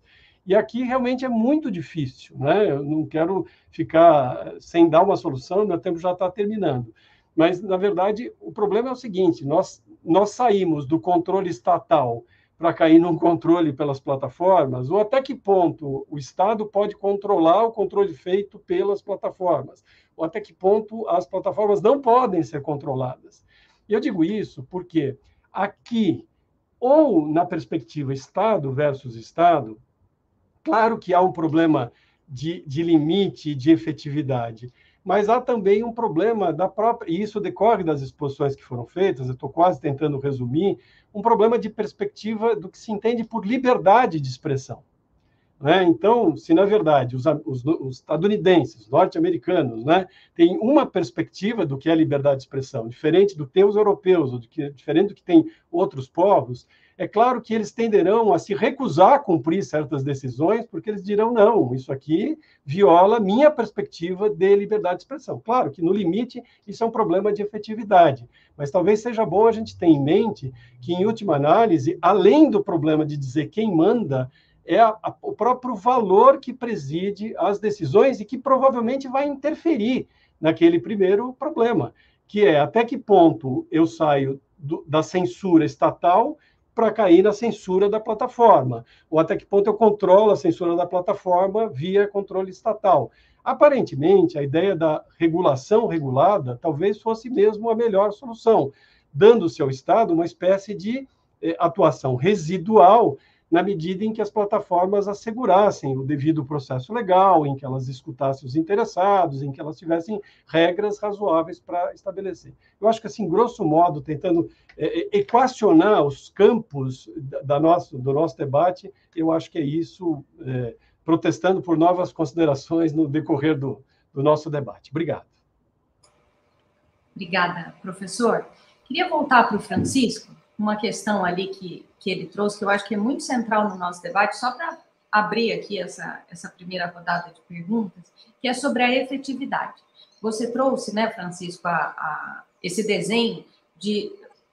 E aqui realmente é muito difícil, né? Eu não quero ficar sem dar uma solução, meu tempo já está terminando. Mas, na verdade, o problema é o seguinte: nós saímos do controle estatal para cair num controle pelas plataformas, ou até que ponto o Estado pode controlar o controle feito pelas plataformas, ou até que ponto as plataformas não podem ser controladas. E eu digo isso porque aqui, ou na perspectiva Estado versus Estado, claro que há um problema de limite, de efetividade, mas há também um problema da própria, e isso decorre das exposições que foram feitas, eu estou quase tentando resumir, um problema de perspectiva do que se entende por liberdade de expressão. Né? Então, se na verdade os estadunidenses, norte-americanos, né, têm uma perspectiva do que é liberdade de expressão, diferente do que tem os europeus, ou diferente do que tem outros povos, é claro que eles tenderão a se recusar a cumprir certas decisões, porque eles dirão, não, isso aqui viola minha perspectiva de liberdade de expressão. Claro que, no limite, isso é um problema de efetividade, mas talvez seja bom a gente ter em mente que, em última análise, além do problema de dizer quem manda, é o próprio valor que preside as decisões e que provavelmente vai interferir naquele primeiro problema, que é até que ponto eu saio da censura estatal para cair na censura da plataforma, ou até que ponto eu controlo a censura da plataforma via controle estatal. Aparentemente, a ideia da regulação regulada talvez fosse mesmo a melhor solução, dando-se ao Estado uma espécie de atuação residual na medida em que as plataformas assegurassem o devido processo legal, em que elas escutassem os interessados, em que elas tivessem regras razoáveis para estabelecer. Eu acho que, assim, grosso modo, tentando equacionar os campos do nosso debate, eu acho que é isso, protestando por novas considerações no decorrer do nosso debate. Obrigado. Obrigada, professor. Queria voltar para o Francisco, uma questão ali que ele trouxe, que eu acho que é muito central no nosso debate, só para abrir aqui essa primeira rodada de perguntas, que é sobre a efetividade. Você trouxe, né, Francisco, esse desenho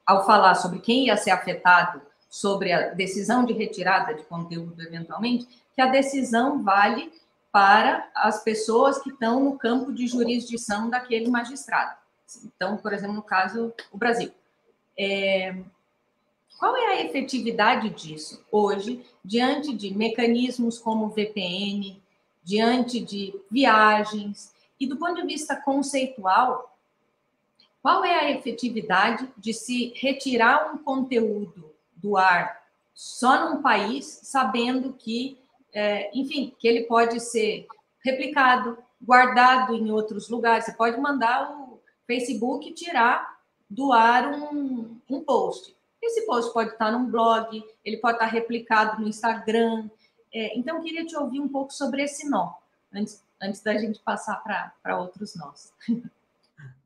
ao falar sobre quem ia ser afetado sobre a decisão de retirada de conteúdo, eventualmente, que a decisão vale para as pessoas que estão no campo de jurisdição daquele magistrado. Então, por exemplo, no caso, o Brasil. Qual é a efetividade disso hoje, diante de mecanismos como VPN, diante de viagens, e do ponto de vista conceitual, qual é a efetividade de se retirar um conteúdo do ar só num país, sabendo que, enfim, que ele pode ser replicado, guardado em outros lugares? Você pode mandar o Facebook tirar do ar um post. Esse post pode estar num blog, ele pode estar replicado no Instagram. Então, eu queria te ouvir um pouco sobre esse nó, antes da gente passar para outros nós.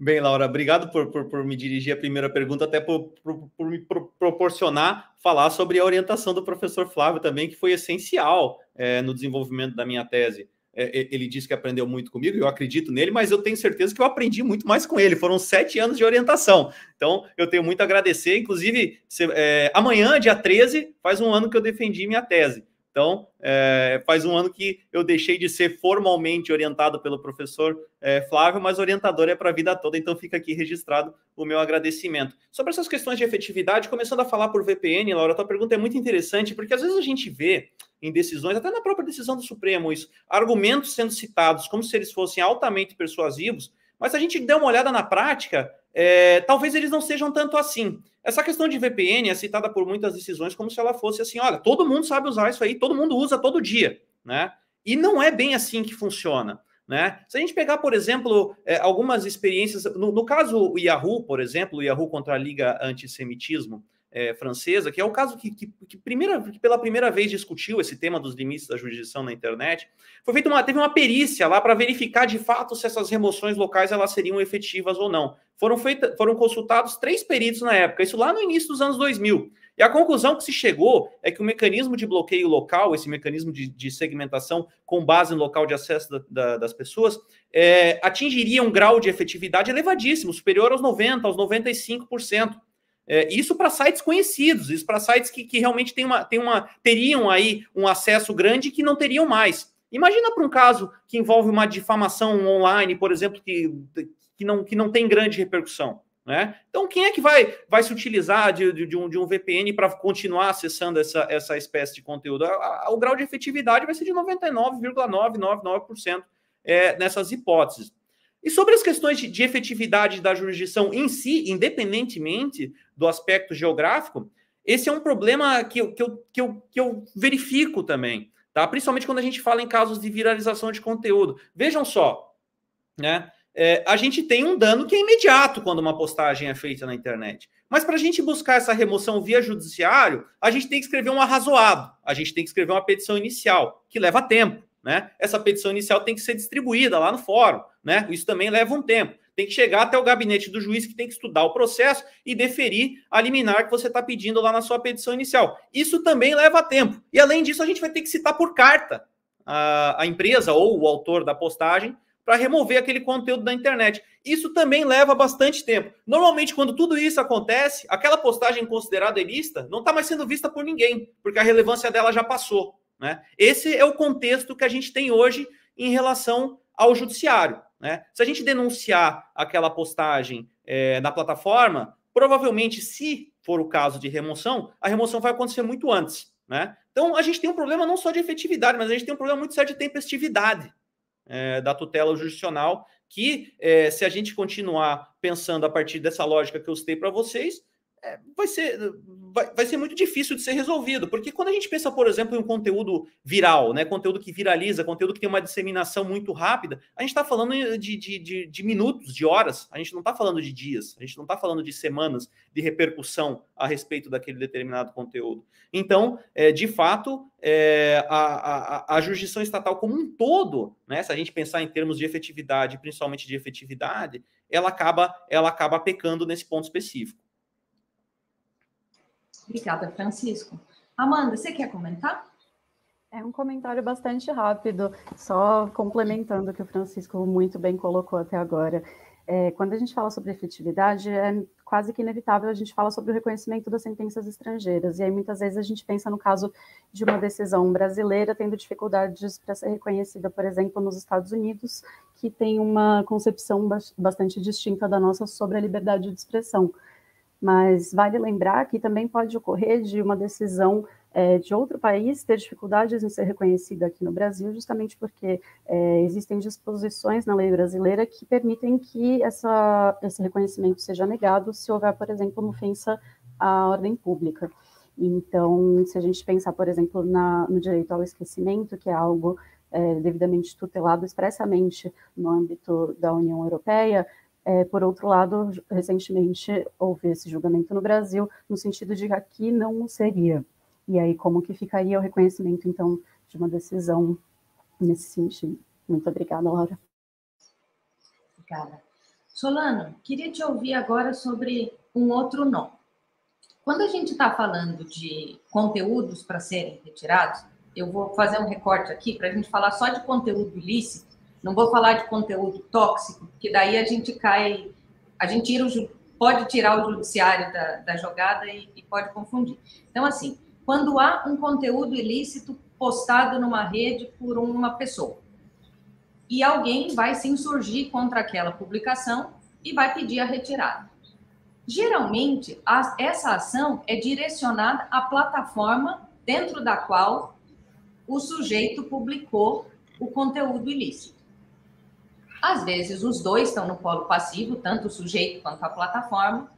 Bem, Laura, obrigado por me dirigir a primeira pergunta, até por me proporcionar falar sobre a orientação do professor Flávio também, que foi essencial no desenvolvimento da minha tese. Ele disse que aprendeu muito comigo, eu acredito nele, mas eu tenho certeza que eu aprendi muito mais com ele. Foram 7 anos de orientação. Então, eu tenho muito a agradecer. Inclusive, amanhã, dia 13, faz um ano que eu defendi minha tese. Então, faz um ano que eu deixei de ser formalmente orientado pelo professor Flávio, mas orientador é para a vida toda, então fica aqui registrado o meu agradecimento. Sobre essas questões de efetividade, começando a falar por VPN, Laura, a tua pergunta é muito interessante, porque às vezes a gente vê em decisões, até na própria decisão do Supremo, isso, argumentos sendo citados como se eles fossem altamente persuasivos, mas se a gente der uma olhada na prática, talvez eles não sejam tanto assim. Essa questão de VPN é citada por muitas decisões como se ela fosse assim, olha, todo mundo sabe usar isso aí, todo mundo usa todo dia, né? E não é bem assim que funciona, né? Se a gente pegar, por exemplo, algumas experiências, no caso o Yahoo, por exemplo, o Yahoo contra a Liga Antissemitismo francesa, que é o caso que pela primeira vez discutiu esse tema dos limites da jurisdição na internet, teve uma perícia lá para verificar de fato se essas remoções locais elas seriam efetivas ou não. Foram consultados 3 peritos na época, isso lá no início dos anos 2000. E a conclusão que se chegou é que o mecanismo de bloqueio local, esse mecanismo de segmentação com base no local de acesso das pessoas, atingiria um grau de efetividade elevadíssimo, superior aos 90%, aos 95%. Isso para sites conhecidos, isso para sites que realmente teriam aí um acesso grande que não teriam mais. Imagina para um caso que envolve uma difamação online, por exemplo, que não tem grande repercussão, né? Então, quem é que vai se utilizar de um VPN para continuar acessando essa espécie de conteúdo? O grau de efetividade vai ser de 99,999% nessas hipóteses. E sobre as questões de efetividade da jurisdição em si, independentemente do aspecto geográfico, esse é um problema que eu verifico também, tá? Principalmente quando a gente fala em casos de viralização de conteúdo. Vejam só, né? a gente tem um dano que é imediato quando uma postagem é feita na internet. Mas para a gente buscar essa remoção via judiciário, a gente tem que escrever um arrazoado, a gente tem que escrever uma petição inicial, que leva tempo, né? Essa petição inicial tem que ser distribuída lá no fórum, né? Isso também leva um tempo. Tem que chegar até o gabinete do juiz, que tem que estudar o processo e deferir a liminar que você está pedindo lá na sua petição inicial. Isso também leva tempo. E, além disso, a gente vai ter que citar por carta a empresa ou o autor da postagem para remover aquele conteúdo da internet. Isso também leva bastante tempo. Normalmente, quando tudo isso acontece, aquela postagem considerada ilícita não está mais sendo vista por ninguém, porque a relevância dela já passou, né? Esse é o contexto que a gente tem hoje em relação ao judiciário, né? Se a gente denunciar aquela postagem na plataforma, provavelmente, se for o caso de remoção, a remoção vai acontecer muito antes, né? Então, a gente tem um problema não só de efetividade, mas a gente tem um problema muito sério de tempestividade da tutela jurisdicional, que, se a gente continuar pensando a partir dessa lógica que eu citei para vocês, vai ser muito difícil de ser resolvido, porque quando a gente pensa, por exemplo, em um conteúdo viral, né, conteúdo que viraliza, conteúdo que tem uma disseminação muito rápida, a gente está falando de minutos, de horas, a gente não está falando de dias, a gente não está falando de semanas de repercussão a respeito daquele determinado conteúdo. Então, de fato, a jurisdição estatal como um todo, né, se a gente pensar em termos de efetividade, principalmente de efetividade, ela acaba pecando nesse ponto específico. Obrigada, Francisco. Amanda, você quer comentar? É um comentário bastante rápido, só complementando o que o Francisco muito bem colocou até agora. Quando a gente fala sobre efetividade, é quase que inevitável a gente falar sobre o reconhecimento das sentenças estrangeiras. E aí, muitas vezes, a gente pensa no caso de uma decisão brasileira tendo dificuldades para ser reconhecida, por exemplo, nos Estados Unidos, que tem uma concepção bastante distinta da nossa sobre a liberdade de expressão. Mas vale lembrar que também pode ocorrer de uma decisão de outro país ter dificuldades em ser reconhecida aqui no Brasil, justamente porque existem disposições na lei brasileira que permitem que esse reconhecimento seja negado se houver, por exemplo, uma ofensa à ordem pública. Então, se a gente pensar, por exemplo, no direito ao esquecimento, que é algo devidamente tutelado expressamente no âmbito da União Europeia, por outro lado, recentemente houve esse julgamento no Brasil, no sentido de que aqui não seria. E aí, como que ficaria o reconhecimento, então, de uma decisão nesse sentido? Muito obrigada, Laura. Obrigada. Solano, queria te ouvir agora sobre um outro nó. Quando a gente está falando de conteúdos para serem retirados, eu vou fazer um recorte aqui para a gente falar só de conteúdo ilícito. Não vou falar de conteúdo tóxico, porque daí a gente pode tirar o judiciário da jogada e pode confundir. Então, assim, quando há um conteúdo ilícito postado numa rede por uma pessoa, e alguém vai se insurgir contra aquela publicação e vai pedir a retirada. Geralmente, essa ação é direcionada à plataforma dentro da qual o sujeito publicou o conteúdo ilícito. Às vezes, os dois estão no polo passivo, tanto o sujeito quanto a plataforma,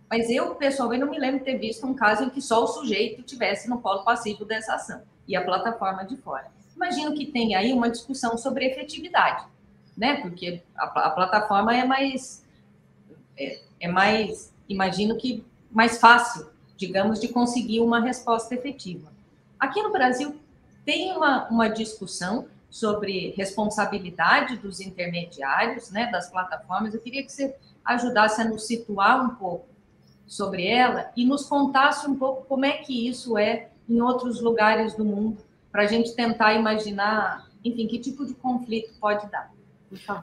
mas eu, pessoalmente, não me lembro de ter visto um caso em que só o sujeito estivesse no polo passivo dessa ação e a plataforma de fora. Imagino que tem aí uma discussão sobre efetividade, né? Porque a plataforma é mais, imagino que mais fácil, digamos, de conseguir uma resposta efetiva. Aqui no Brasil, tem uma discussão sobre responsabilidade dos intermediários, né, das plataformas. Eu queria que você ajudasse a nos situar um pouco sobre ela e nos contasse um pouco como é que isso é em outros lugares do mundo, para a gente tentar imaginar, enfim, que tipo de conflito pode dar.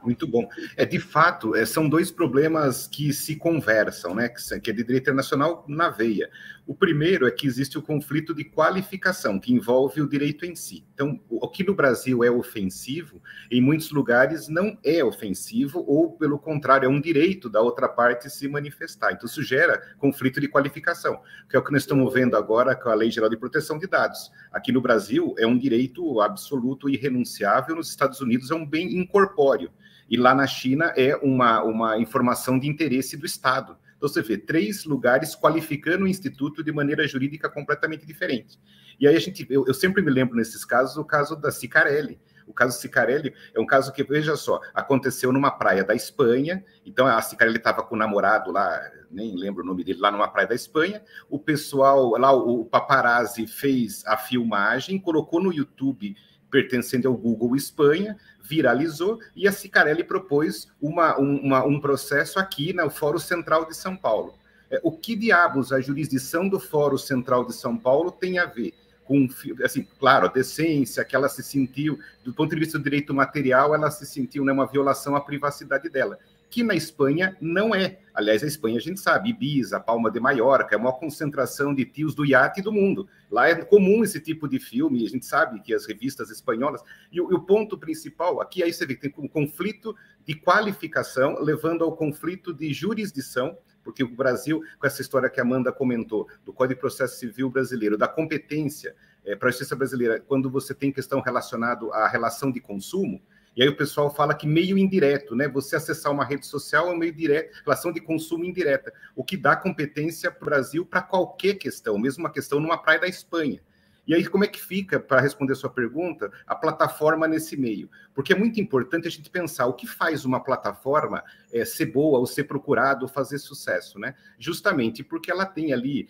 Muito bom. De fato, são dois problemas que se conversam, né? Que é de direito internacional na veia. O primeiro é que existe o conflito de qualificação, que envolve o direito em si. Então, o que no Brasil é ofensivo, em muitos lugares não é ofensivo, ou, pelo contrário, é um direito da outra parte se manifestar. Então, isso gera conflito de qualificação, que é o que nós estamos vendo agora com a Lei Geral de Proteção de Dados. Aqui no Brasil, é um direito absoluto e irrenunciável, nos Estados Unidos é um bem incorpóreo. E lá na China é uma informação de interesse do Estado. Então, você vê 3 lugares qualificando o Instituto de maneira jurídica completamente diferente. E aí eu sempre me lembro nesses casos, o caso da Cicarelli. O caso Cicarelli é um caso que, veja só, aconteceu numa praia da Espanha. Então, a Cicarelli estava com o namorado lá, nem lembro o nome dele, lá numa praia da Espanha. O pessoal, lá o paparazzi fez a filmagem, colocou no YouTube, pertencendo ao Google Espanha, viralizou, e a Cicarelli propôs um processo aqui no Fórum Central de São Paulo. O que diabos a jurisdição do Fórum Central de São Paulo tem a ver com, assim, claro, a decência, que ela se sentiu, do ponto de vista do direito material, ela se sentiu uma violação à privacidade dela, que na Espanha não é. Aliás, a Espanha, a gente sabe, Ibiza, Palma de Maiorca, é uma concentração de tios do iate do mundo. Lá é comum esse tipo de filme, a gente sabe que as revistas espanholas... E o ponto principal, aqui aí você vê que tem um conflito de qualificação, levando ao conflito de jurisdição, porque o Brasil, com essa história que a Amanda comentou, do Código de Processo Civil brasileiro, da competência para a justiça brasileira, quando você tem questão relacionada à relação de consumo, e aí o pessoal fala que meio indireto, né? Você acessar uma rede social é um meio direto, relação de consumo indireta, o que dá competência para o Brasil para qualquer questão, mesmo uma questão numa praia da Espanha. E aí, como é que fica, para responder a sua pergunta, a plataforma nesse meio? Porque é muito importante a gente pensar o que faz uma plataforma ser boa, ou ser procurada, ou fazer sucesso, né? Justamente porque ela tem ali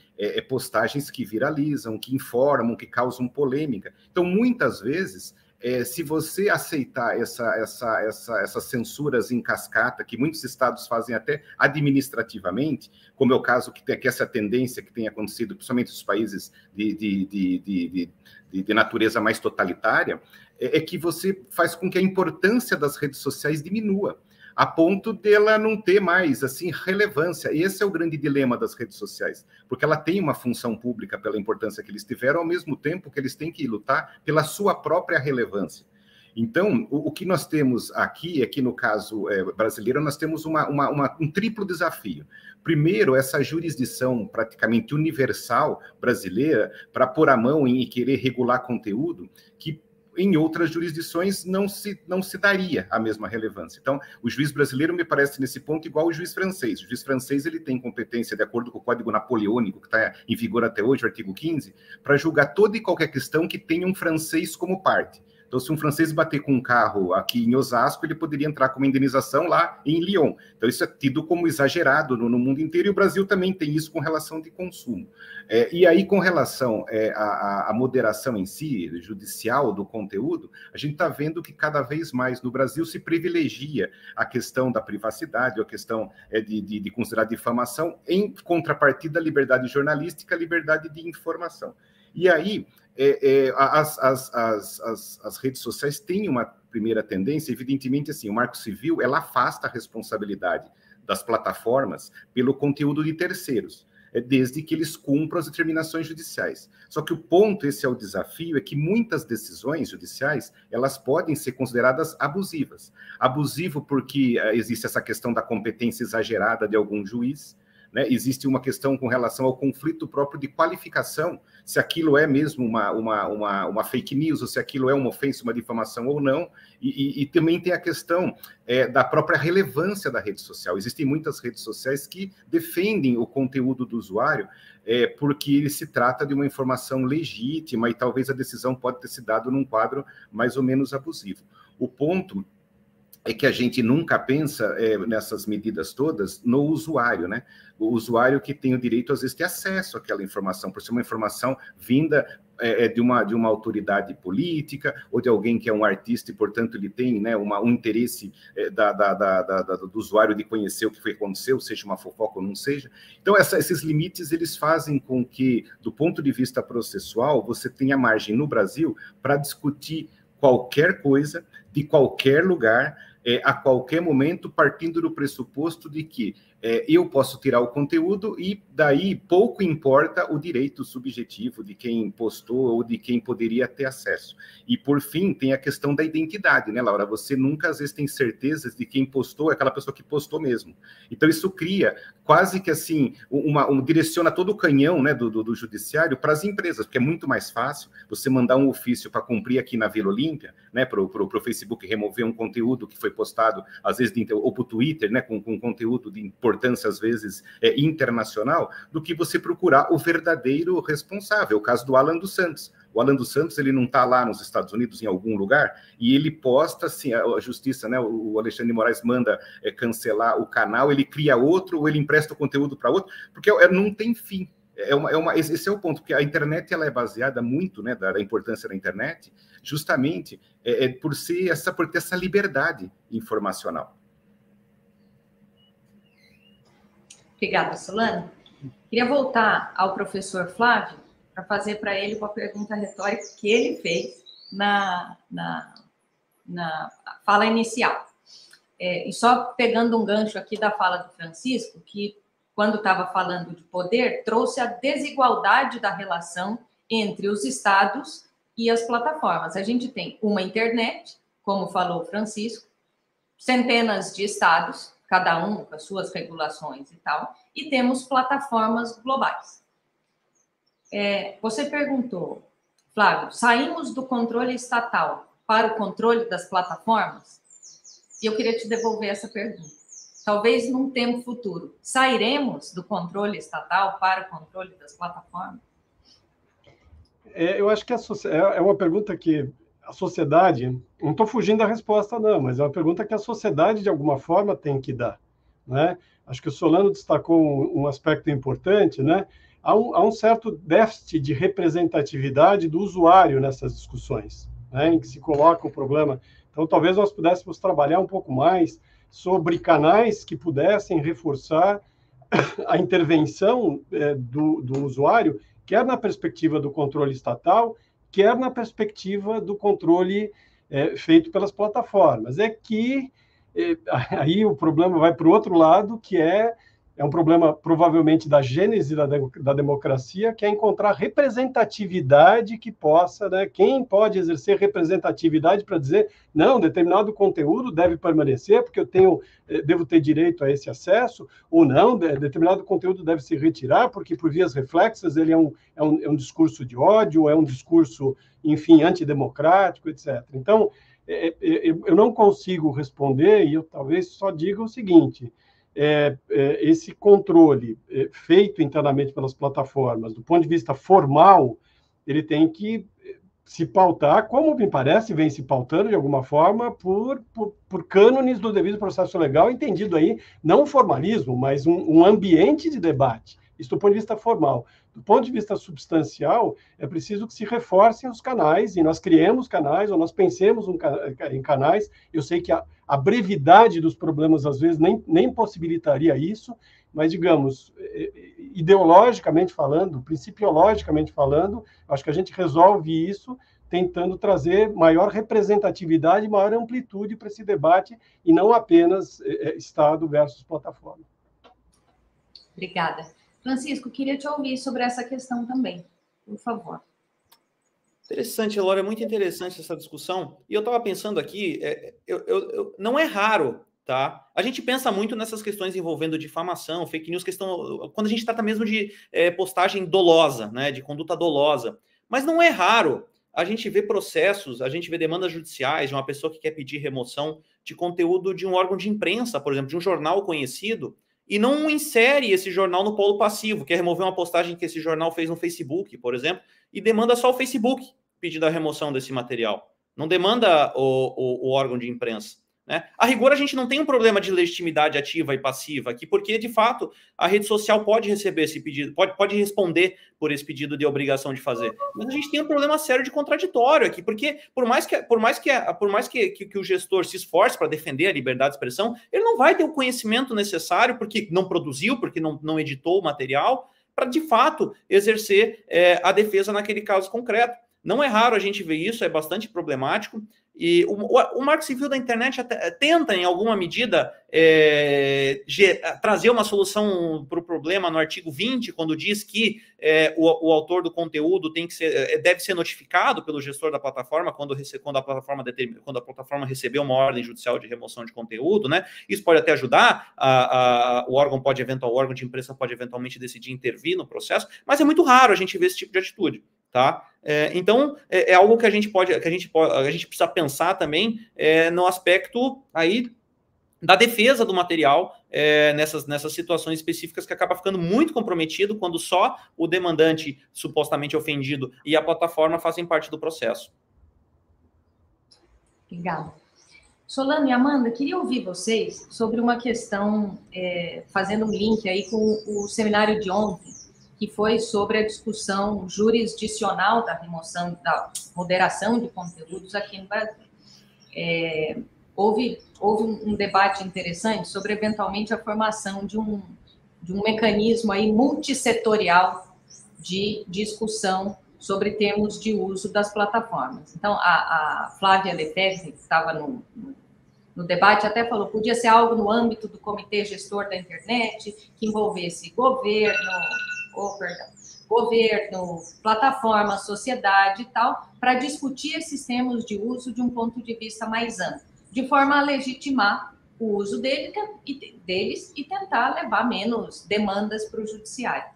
postagens que viralizam, que informam, que causam polêmica. Então, muitas vezes... se você aceitar essas censuras em cascata, que muitos estados fazem até administrativamente, como é o caso que tem aqui essa tendência que tem acontecido, principalmente nos países de natureza mais totalitária, é que você faz com que a importância das redes sociais diminua, a ponto dela não ter mais, assim, relevância. Esse é o grande dilema das redes sociais, porque ela tem uma função pública pela importância que eles tiveram, ao mesmo tempo que eles têm que lutar pela sua própria relevância. Então, o que nós temos aqui no caso brasileiro, nós temos um triplo desafio. Primeiro, essa jurisdição praticamente universal brasileira para pôr a mão e querer regular conteúdo que em outras jurisdições não se daria a mesma relevância. Então, o juiz brasileiro me parece nesse ponto igual o juiz francês. O juiz francês ele tem competência, de acordo com o Código Napoleônico, que está em vigor até hoje, o artigo 15, para julgar toda e qualquer questão que tenha um francês como parte. Então, se um francês bater com um carro aqui em Osasco, ele poderia entrar com uma indenização lá em Lyon. Então, isso é tido como exagerado no mundo inteiro, e o Brasil também tem isso com relação de consumo. E aí, com relação à moderação em si, judicial do conteúdo, a gente está vendo que cada vez mais no Brasil se privilegia a questão da privacidade, a questão de considerar difamação, em contrapartida à liberdade jornalística, à liberdade de informação. E aí, as redes sociais têm uma primeira tendência, evidentemente, assim, o Marco Civil, ela afasta a responsabilidade das plataformas pelo conteúdo de terceiros, desde que eles cumpram as determinações judiciais. Só que o ponto, esse é o desafio, é que muitas decisões judiciais, elas podem ser consideradas abusivas. Abusivo porque existe essa questão da competência exagerada de algum juiz, né? Existe uma questão com relação ao conflito próprio de qualificação, se aquilo é mesmo uma fake news, ou se aquilo é uma ofensa, uma difamação ou não, e também tem a questão da própria relevância da rede social. Existem muitas redes sociais que defendem o conteúdo do usuário porque se trata de uma informação legítima e talvez a decisão pode ter se dado num quadro mais ou menos abusivo. O ponto é que a gente nunca pensa nessas medidas todas no usuário, né? O usuário que tem o direito, às vezes, de acesso àquela informação, por ser uma informação vinda de uma autoridade política ou de alguém que é um artista e, portanto, ele tem, né, um interesse do usuário de conhecer o que aconteceu, seja uma fofoca ou não seja. Então, esses limites, eles fazem com que, do ponto de vista processual, você tenha margem no Brasil para discutir qualquer coisa, de qualquer lugar, a qualquer momento, partindo do pressuposto de que eu posso tirar o conteúdo e daí pouco importa o direito subjetivo de quem postou ou de quem poderia ter acesso. E, por fim, tem a questão da identidade, né, Laura? Você nunca, às vezes, tem certezas de quem postou é aquela pessoa que postou mesmo. Então, isso cria quase que, assim, direciona todo o canhão, né, do judiciário para as empresas, porque é muito mais fácil você mandar um ofício para cumprir aqui na Vila Olímpia, né, para o Facebook remover um conteúdo que foi postado, às vezes, ou para o Twitter, né, com conteúdo de importância, às vezes, internacional, do que você procurar o verdadeiro responsável. O caso do Alan dos Santos. O Alan dos Santos, ele não está lá nos Estados Unidos, em algum lugar, e ele posta, assim, a justiça, né, o Alexandre de Moraes manda cancelar o canal, ele cria outro, ou ele empresta o conteúdo para outro, porque não tem fim. Esse é o ponto, porque a internet ela é baseada muito, né, da importância da internet, justamente por ter essa liberdade informacional. Obrigada, Solano. Queria voltar ao professor Flávio para fazer para ele uma pergunta retórica que ele fez na fala inicial. E só pegando um gancho aqui da fala do Francisco, que quando estava falando de poder, trouxe a desigualdade da relação entre os estados e as plataformas. A gente tem uma internet, como falou o Francisco, centenas de estados, cada um com as suas regulações e tal, e temos plataformas globais. Você perguntou, Flávio, saímos do controle estatal para o controle das plataformas? E eu queria te devolver essa pergunta. Talvez num tempo futuro, sairemos do controle estatal para o controle das plataformas? Eu acho que é uma pergunta que a sociedade, não estou fugindo da resposta não, mas é uma pergunta que a sociedade de alguma forma tem que dar, né? Acho que o Solano destacou um aspecto importante, né? Há um certo déficit de representatividade do usuário nessas discussões, né? Em que se coloca o problema. Então, talvez nós pudéssemos trabalhar um pouco mais sobre canais que pudessem reforçar a intervenção do usuário, quer na perspectiva do controle estatal, quer na perspectiva do controle feito pelas plataformas. Aí o problema vai para o outro lado, que é um problema provavelmente da gênese da democracia, que é encontrar representatividade que possa, né? Quem pode exercer representatividade para dizer, não, determinado conteúdo deve permanecer, porque devo ter direito a esse acesso, ou não, determinado conteúdo deve se retirar, porque por vias reflexas ele é um discurso de ódio, é um discurso, enfim, antidemocrático, etc. Então, eu não consigo responder, e eu talvez só diga o seguinte: esse controle feito internamente pelas plataformas, do ponto de vista formal, ele tem que se pautar, como me parece, vem se pautando de alguma forma, por cânones do devido processo legal, entendido aí, não formalismo, mas um ambiente de debate. Isso do ponto de vista formal. Do ponto de vista substancial, é preciso que se reforcem os canais, e nós criemos canais, ou nós pensemos em canais. Eu sei que a brevidade dos problemas, às vezes, nem possibilitaria isso, mas, digamos, ideologicamente falando, principiologicamente falando, acho que a gente resolve isso tentando trazer maior representatividade, maior amplitude para esse debate, e não apenas Estado versus plataforma. Obrigada. Francisco, queria te ouvir sobre essa questão também, por favor. Interessante, Laura, é muito interessante essa discussão. E eu estava pensando aqui, não é raro, tá? A gente pensa muito nessas questões envolvendo difamação, fake news, quando a gente trata mesmo de postagem dolosa, né, de conduta dolosa. Mas não é raro a gente ver processos, a gente vê demandas judiciais de uma pessoa que quer pedir remoção de conteúdo de um órgão de imprensa, por exemplo, de um jornal conhecido, e não insere esse jornal no polo passivo, quer remover uma postagem que esse jornal fez no Facebook, por exemplo, e demanda só o Facebook pedir a remoção desse material. Não demanda o órgão de imprensa, né? A rigor, a gente não tem um problema de legitimidade ativa e passiva aqui, porque, de fato, a rede social pode receber esse pedido, pode responder por esse pedido de obrigação de fazer. Mas a gente tem um problema sério de contraditório aqui, porque por mais que o gestor se esforce para defender a liberdade de expressão, ele não vai ter o conhecimento necessário, porque não produziu, porque não editou o material, para, de fato, exercer a defesa naquele caso concreto. Não é raro a gente ver isso, é bastante problemático. E o Marco Civil da Internet tenta, em alguma medida, trazer uma solução para o problema no artigo 20, quando diz que o autor do conteúdo deve ser notificado pelo gestor da plataforma quando a plataforma receber uma ordem judicial de remoção de conteúdo, né? Isso pode até ajudar, o órgão de imprensa pode eventualmente decidir intervir no processo, mas é muito raro a gente ver esse tipo de atitude. Tá? Então, é algo que a gente precisa pensar também no aspecto aí da defesa do material nessas situações específicas, que acaba ficando muito comprometido quando só o demandante supostamente ofendido e a plataforma fazem parte do processo. Obrigada. Solano e Amanda, queria ouvir vocês sobre uma questão, fazendo um link aí com o seminário de ontem, que foi sobre a discussão jurisdicional da remoção, da moderação de conteúdos aqui no Brasil. Houve um debate interessante sobre, eventualmente, a formação de um mecanismo aí multissetorial de discussão sobre termos de uso das plataformas. Então, a Flávia Lefebvre, que estava no debate, até falou que podia ser algo no âmbito do Comitê Gestor da Internet, que envolvesse governo, plataforma, sociedade e tal, para discutir esses termos de uso de um ponto de vista mais amplo, de forma a legitimar o uso deles e tentar levar menos demandas para o judiciário.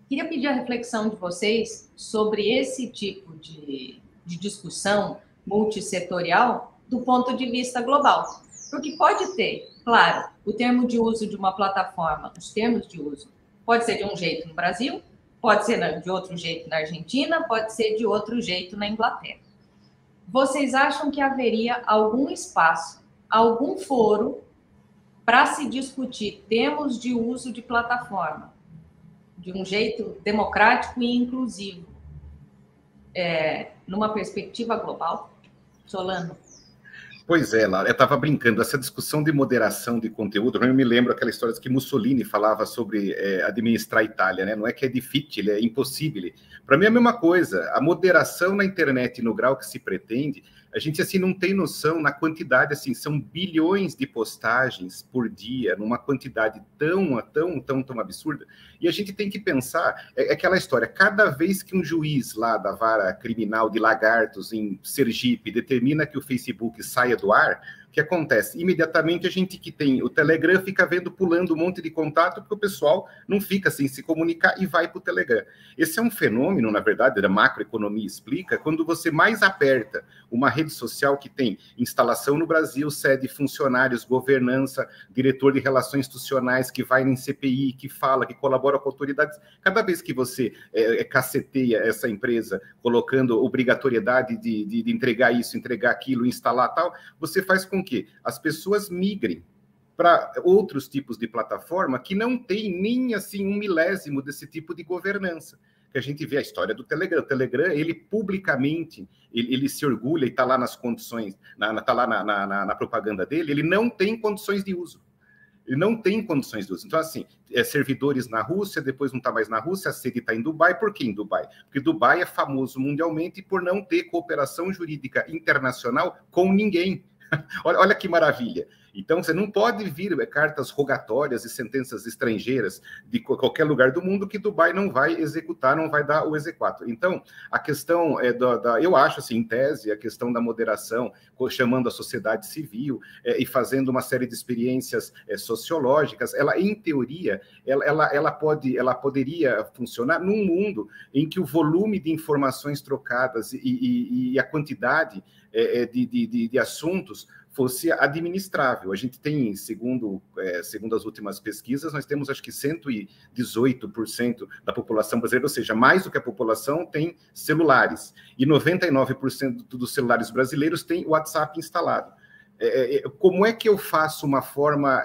Queria pedir a reflexão de vocês sobre esse tipo de discussão multissetorial do ponto de vista global. Porque pode ter, claro, o termo de uso de uma plataforma, os termos de uso, pode ser de um jeito no Brasil, pode ser de outro jeito na Argentina, pode ser de outro jeito na Inglaterra. Vocês acham que haveria algum espaço, algum foro para se discutir termos de uso de plataforma de um jeito democrático e inclusivo, numa perspectiva global? Solano. Pois é, Laura, eu estava brincando, essa discussão de moderação de conteúdo, eu me lembro aquela história que Mussolini falava sobre administrar a Itália, né? Não é que é difícil, é impossível. Para mim é a mesma coisa, a moderação na internet, no grau que se pretende, a gente assim não tem noção na quantidade, assim, são bilhões de postagens por dia, numa quantidade tão absurda, e a gente tem que pensar, aquela história, cada vez que um juiz lá da vara criminal de Lagartos, em Sergipe, determina que o Facebook saia do ar, o que acontece? Imediatamente a gente que tem o Telegram fica pulando um monte de contato, porque o pessoal não fica sem se comunicar e vai para o Telegram. Esse é um fenômeno, na verdade, a macroeconomia explica, quando você mais aperta uma rede social que tem instalação no Brasil, sede funcionários, governança, diretor de relações institucionais, que vai em CPI, que fala, que colabora com autoridades, cada vez que você caceteia essa empresa, colocando obrigatoriedade de entregar isso, entregar aquilo, instalar tal, você faz com que as pessoas migrem para outros tipos de plataforma que não tem nem assim 1/1000 desse tipo de governança. Que a gente vê a história do Telegram. O Telegram, ele publicamente, ele se orgulha e está lá nas condições, está lá na propaganda dele, ele não tem condições de uso. Ele não tem condições de uso. Então, assim, servidores na Rússia, depois não está mais na Rússia, a sede está em Dubai. Por que em Dubai? Porque Dubai é famoso mundialmente por não ter cooperação jurídica internacional com ninguém. Olha que maravilha. Então, você não pode vir cartas rogatórias e sentenças estrangeiras de qualquer lugar do mundo que Dubai não vai executar, não vai dar o exequatur. Então, a questão eu acho, assim, em tese, a questão da moderação, chamando a sociedade civil e fazendo uma série de experiências sociológicas, ela, em teoria, ela poderia funcionar num mundo em que o volume de informações trocadas e a quantidade de assuntos fosse administrável. A gente tem, segundo as últimas pesquisas, nós temos acho que 118% da população brasileira, ou seja, mais do que a população tem celulares, e 99% dos celulares brasileiros têm o WhatsApp instalado. Como é que eu faço uma forma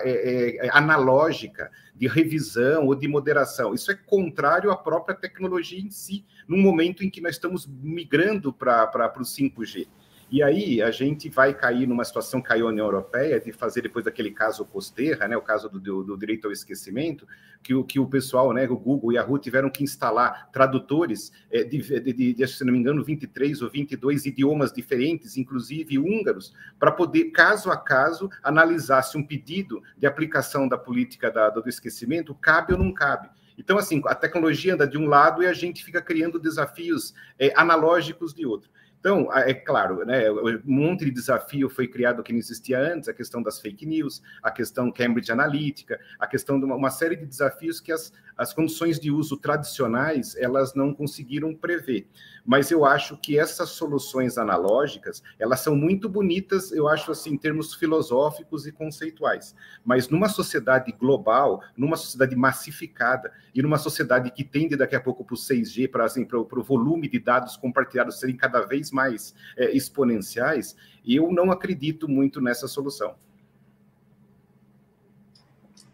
analógica de revisão ou de moderação? Isso é contrário à própria tecnologia em si, num momento em que nós estamos migrando para o 5G. E aí a gente vai cair numa situação que caiu a União Europeia, de fazer depois daquele caso Costerra, né, o caso do direito ao esquecimento, que o pessoal, né, o Google e a Yahoo tiveram que instalar tradutores de, se não me engano, 23 ou 22 idiomas diferentes, inclusive húngaros, para poder, caso a caso, analisar se um pedido de aplicação da política do esquecimento cabe ou não cabe. Então, assim, a tecnologia anda de um lado e a gente fica criando desafios analógicos de outro. Então, é claro, né, um monte de desafio foi criado que não existia antes, a questão das fake news, a questão Cambridge Analytica, a questão de uma série de desafios que as condições de uso tradicionais, elas não conseguiram prever. Mas eu acho que essas soluções analógicas, elas são muito bonitas, eu acho assim, em termos filosóficos e conceituais. Mas numa sociedade global, numa sociedade massificada, e numa sociedade que tende daqui a pouco para o 6G, para o volume de dados compartilhados serem cada vez mais exponenciais, eu não acredito muito nessa solução.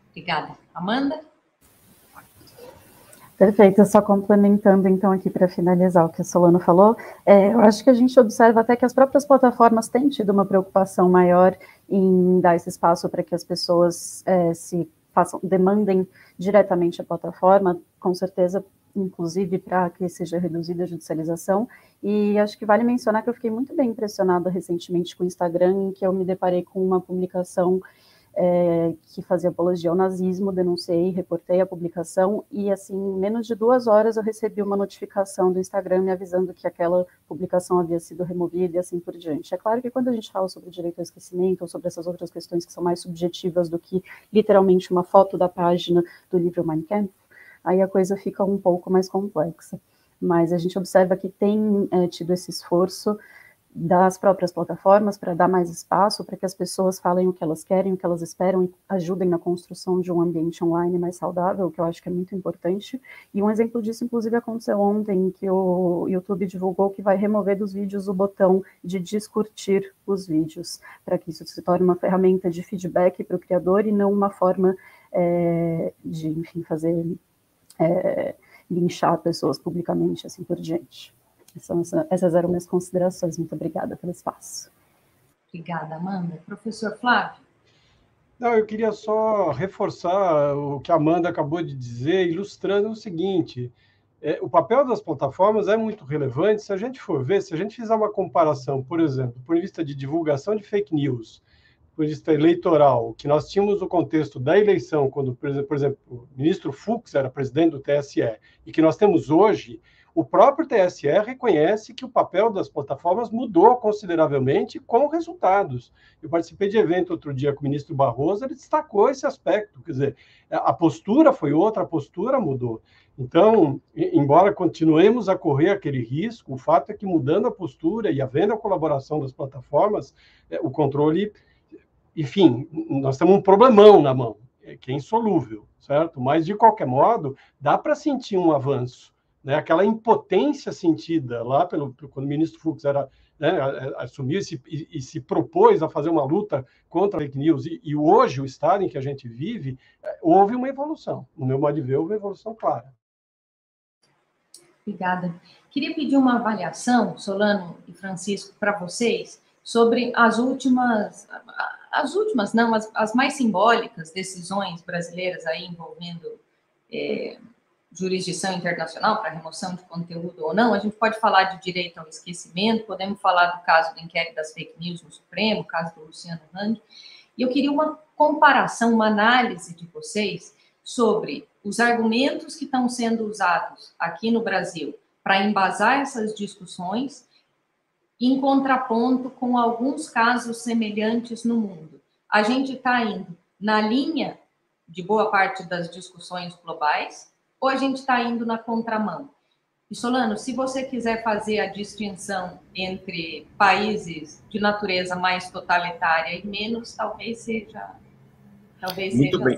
Obrigada. Amanda? Perfeito, só complementando então aqui para finalizar o que a Solano falou, eu acho que a gente observa até que as próprias plataformas têm tido uma preocupação maior em dar esse espaço para que as pessoas demandem diretamente a plataforma, com certeza, inclusive para que seja reduzida a judicialização, e acho que vale mencionar que eu fiquei muito bem impressionada recentemente com o Instagram, em que eu me deparei com uma publicação que fazia apologia ao nazismo, denunciei, reportei a publicação, e assim, em menos de 2 horas eu recebi uma notificação do Instagram me avisando que aquela publicação havia sido removida e assim por diante. É claro que quando a gente fala sobre direito ao esquecimento, ou sobre essas outras questões que são mais subjetivas do que literalmente uma foto da página do livro Mein Kampf, aí a coisa fica um pouco mais complexa. Mas a gente observa que tem tido esse esforço das próprias plataformas para dar mais espaço para que as pessoas falem o que elas querem, o que elas esperam e ajudem na construção de um ambiente online mais saudável, que eu acho que é muito importante. E um exemplo disso, inclusive, aconteceu ontem, que o YouTube divulgou que vai remover dos vídeos o botão de descurtir os vídeos, para que isso se torne uma ferramenta de feedback para o criador e não uma forma de, enfim, fazer linchar pessoas publicamente, assim por diante. Essas eram minhas considerações. Muito obrigada pelo espaço. Obrigada, Amanda. Professor Flávio? Não, eu queria só reforçar o que a Amanda acabou de dizer, ilustrando o seguinte: o papel das plataformas é muito relevante. Se a gente for ver, se a gente fizer uma comparação, por exemplo, do ponto de vista de divulgação de fake news, do ponto de vista eleitoral, que nós tínhamos no contexto da eleição, quando, por exemplo, o ministro Fux era presidente do TSE, e que nós temos hoje, o próprio TSE reconhece que o papel das plataformas mudou consideravelmente com resultados. Eu participei de evento outro dia com o ministro Barroso, ele destacou esse aspecto, quer dizer, a postura foi outra, a postura mudou. Então, embora continuemos a correr aquele risco, o fato é que mudando a postura e havendo a colaboração das plataformas, o controle, enfim, nós temos um problemão na mão, que é insolúvel, certo? Mas, de qualquer modo, dá para sentir um avanço. Né, aquela impotência sentida lá quando o ministro Fux assumiu e se propôs a fazer uma luta contra a fake news, e hoje, o estado em que a gente vive, houve uma evolução. No meu modo de ver, houve uma evolução clara. Obrigada. Queria pedir uma avaliação, Solano e Francisco, para vocês, sobre as mais simbólicas decisões brasileiras aí envolvendo jurisdição internacional para remoção de conteúdo ou não. A gente pode falar de direito ao esquecimento, podemos falar do caso do inquérito das fake news no Supremo, o caso do Luciano Hang, e eu queria uma comparação, uma análise de vocês sobre os argumentos que estão sendo usados aqui no Brasil para embasar essas discussões, em contraponto com alguns casos semelhantes no mundo. A gente está indo na linha de boa parte das discussões globais, ou a gente está indo na contramão? E, Solano, se você quiser fazer a distinção entre países de natureza mais totalitária e menos, talvez seja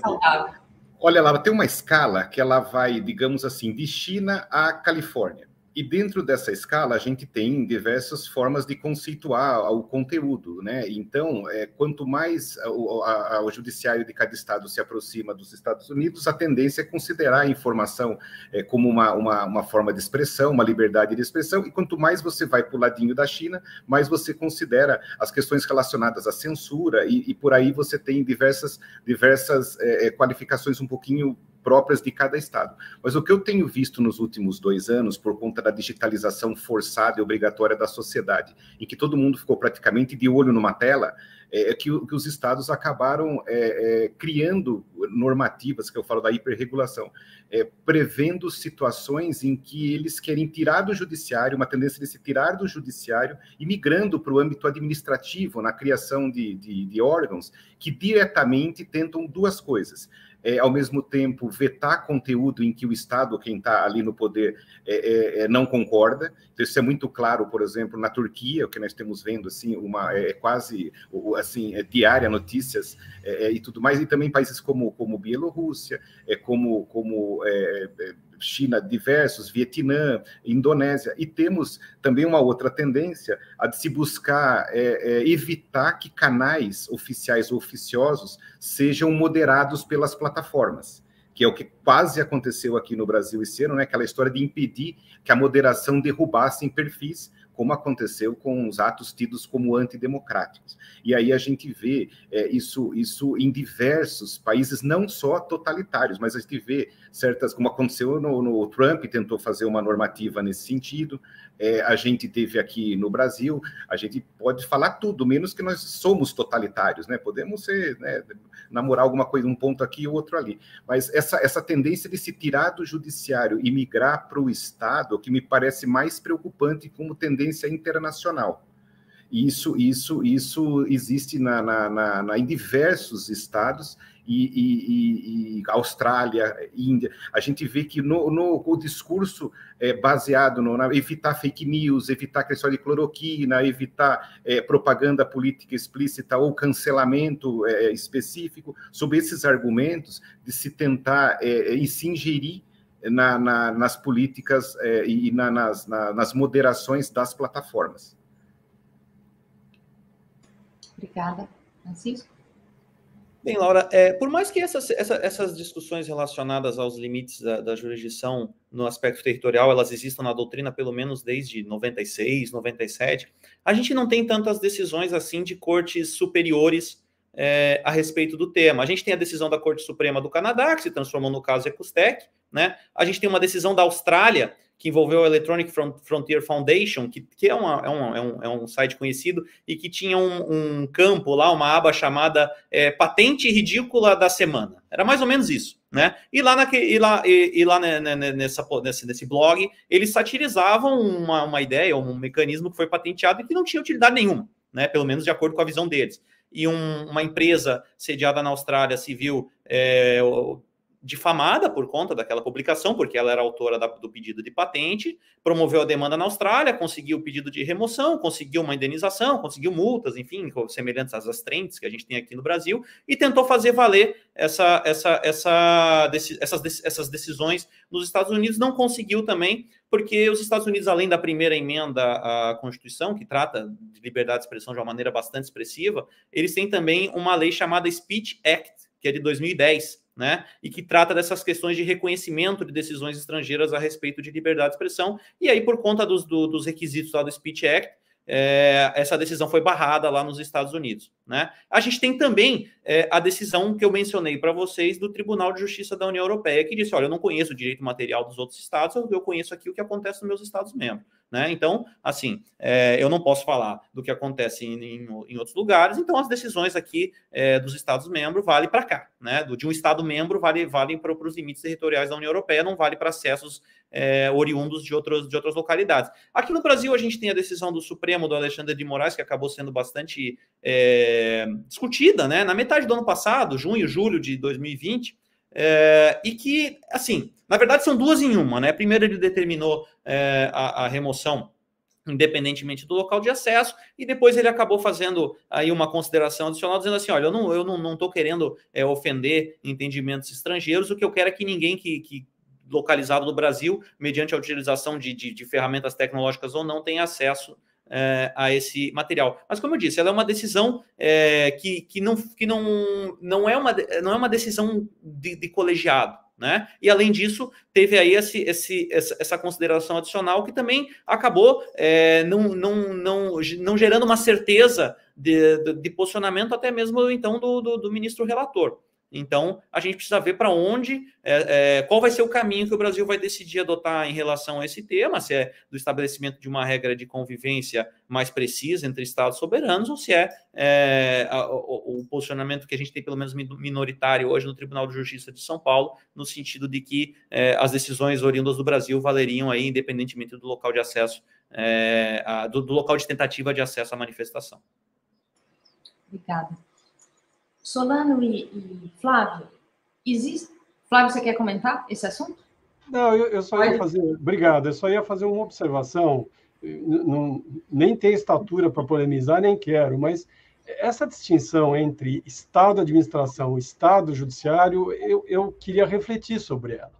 saudável. Olha, Laura, tem uma escala que ela vai, digamos assim, de China à Califórnia. E dentro dessa escala, a gente tem diversas formas de conceituar o conteúdo, né? Então, quanto mais o judiciário de cada estado se aproxima dos Estados Unidos, a tendência é considerar a informação como uma forma de expressão, uma liberdade de expressão, e quanto mais você vai para o ladinho da China, mais você considera as questões relacionadas à censura, e por aí você tem diversas qualificações um pouquinho próprias de cada estado. Mas o que eu tenho visto nos últimos 2 anos, por conta da digitalização forçada e obrigatória da sociedade, em que todo mundo ficou praticamente de olho numa tela, é que os estados acabaram criando normativas, que eu falo da hiperregulação, prevendo situações em que eles querem tirar do judiciário, uma tendência de se tirar do judiciário e migrando para o âmbito administrativo, na criação de órgãos que diretamente tentam 2 coisas. Ao mesmo tempo, vetar conteúdo em que o Estado, quem está ali no poder, não concorda. Então, isso é muito claro, por exemplo, na Turquia, o que nós estamos vendo, assim, quase assim, diária notícias e tudo mais, e também países como Bielorrússia, como China diversos, Vietnã, Indonésia, e temos também uma outra tendência a de se buscar evitar que canais oficiais ou oficiosos sejam moderados pelas plataformas, que é o que quase aconteceu aqui no Brasil esse ano, né? Aquela história de impedir que a moderação derrubasse perfis, como aconteceu com os atos tidos como antidemocráticos. E aí a gente vê isso em diversos países, não só totalitários, mas a gente vê certas, como aconteceu no Trump, tentou fazer uma normativa nesse sentido, a gente teve aqui no Brasil, a gente pode falar tudo, menos que nós somos totalitários, né? Podemos ser, né, namorar alguma coisa, um ponto aqui e outro ali, mas essa tendência de se tirar do judiciário e migrar para o Estado, que me parece mais preocupante como tendência internacional. Isso existe em diversos estados, e Austrália, Índia. A gente vê que o discurso baseado na evitar fake news, evitar questão de cloroquina, evitar propaganda política explícita ou cancelamento específico, sobre esses argumentos de se tentar e se ingerir nas políticas e nas moderações das plataformas. Obrigada. Francisco? Bem, Laura, por mais que essas discussões relacionadas aos limites da jurisdição no aspecto territorial, elas existam na doutrina pelo menos desde 96, 97, a gente não tem tantas decisões assim de cortes superiores a respeito do tema. A gente tem a decisão da Corte Suprema do Canadá, que se transformou no caso Ecustec, né? A gente tem uma decisão da Austrália, que envolveu a Electronic Frontier Foundation, que é um site conhecido, e que tinha um campo lá, uma aba chamada Patente Ridícula da Semana. Era mais ou menos isso, né? E lá nesse blog, eles satirizavam uma ideia, um mecanismo que foi patenteado e que não tinha utilidade nenhuma, né? Pelo menos de acordo com a visão deles. E uma empresa sediada na Austrália se viu difamada por conta daquela publicação, porque ela era autora do pedido de patente, promoveu a demanda na Austrália, conseguiu o pedido de remoção, conseguiu uma indenização, conseguiu multas, enfim, semelhantes às trentes que a gente tem aqui no Brasil, e tentou fazer valer essas decisões nos Estados Unidos. Não conseguiu também, porque os Estados Unidos, além da primeira emenda à Constituição, que trata de liberdade de expressão de uma maneira bastante expressiva, eles têm também uma lei chamada Speech Act, que é de 2010, né, e que trata dessas questões de reconhecimento de decisões estrangeiras a respeito de liberdade de expressão, e aí por conta dos requisitos lá do Speech Act, essa decisão foi barrada lá nos Estados Unidos, né? A gente tem também a decisão que eu mencionei para vocês do Tribunal de Justiça da União Europeia, que disse, olha, eu não conheço o direito material dos outros estados, eu conheço aqui o que acontece nos meus estados-membros, né? Então, assim, eu não posso falar do que acontece em outros lugares, então as decisões aqui dos estados-membros valem para cá, né? De um estado-membro valem para os limites territoriais da União Europeia, não vale para acessos oriundos de outras localidades. Aqui no Brasil, a gente tem a decisão do Supremo, do Alexandre de Moraes, que acabou sendo bastante discutida, né? Na metade do ano passado, junho, julho de 2020, e que, assim, na verdade são duas em uma, né? Primeiro ele determinou a remoção independentemente do local de acesso, e depois ele acabou fazendo aí uma consideração adicional, dizendo assim, olha, eu não estou querendo ofender entendimentos estrangeiros, o que eu quero é que ninguém que localizado no Brasil, mediante a utilização de ferramentas tecnológicas ou não, tenha acesso a esse material. Mas, como eu disse, ela é uma decisão que não é uma decisão de colegiado, né? E, além disso, teve aí essa consideração adicional que também acabou não gerando uma certeza de posicionamento até mesmo, então, do ministro relator. Então, a gente precisa ver para onde, qual vai ser o caminho que o Brasil vai decidir adotar em relação a esse tema, se é do estabelecimento de uma regra de convivência mais precisa entre Estados soberanos, ou se o posicionamento que a gente tem, pelo menos minoritário hoje no Tribunal de Justiça de São Paulo, no sentido de que as decisões oriundas do Brasil valeriam aí, independentemente do local de acesso, do local de tentativa de acesso à manifestação. Obrigada. Solano e Flávio, Flávio, você quer comentar esse assunto? Não, eu só ia fazer... Obrigado, eu só ia fazer uma observação, nem tenho estatura para polemizar, nem quero, mas essa distinção entre Estado administração e Estado judiciário, eu queria refletir sobre ela,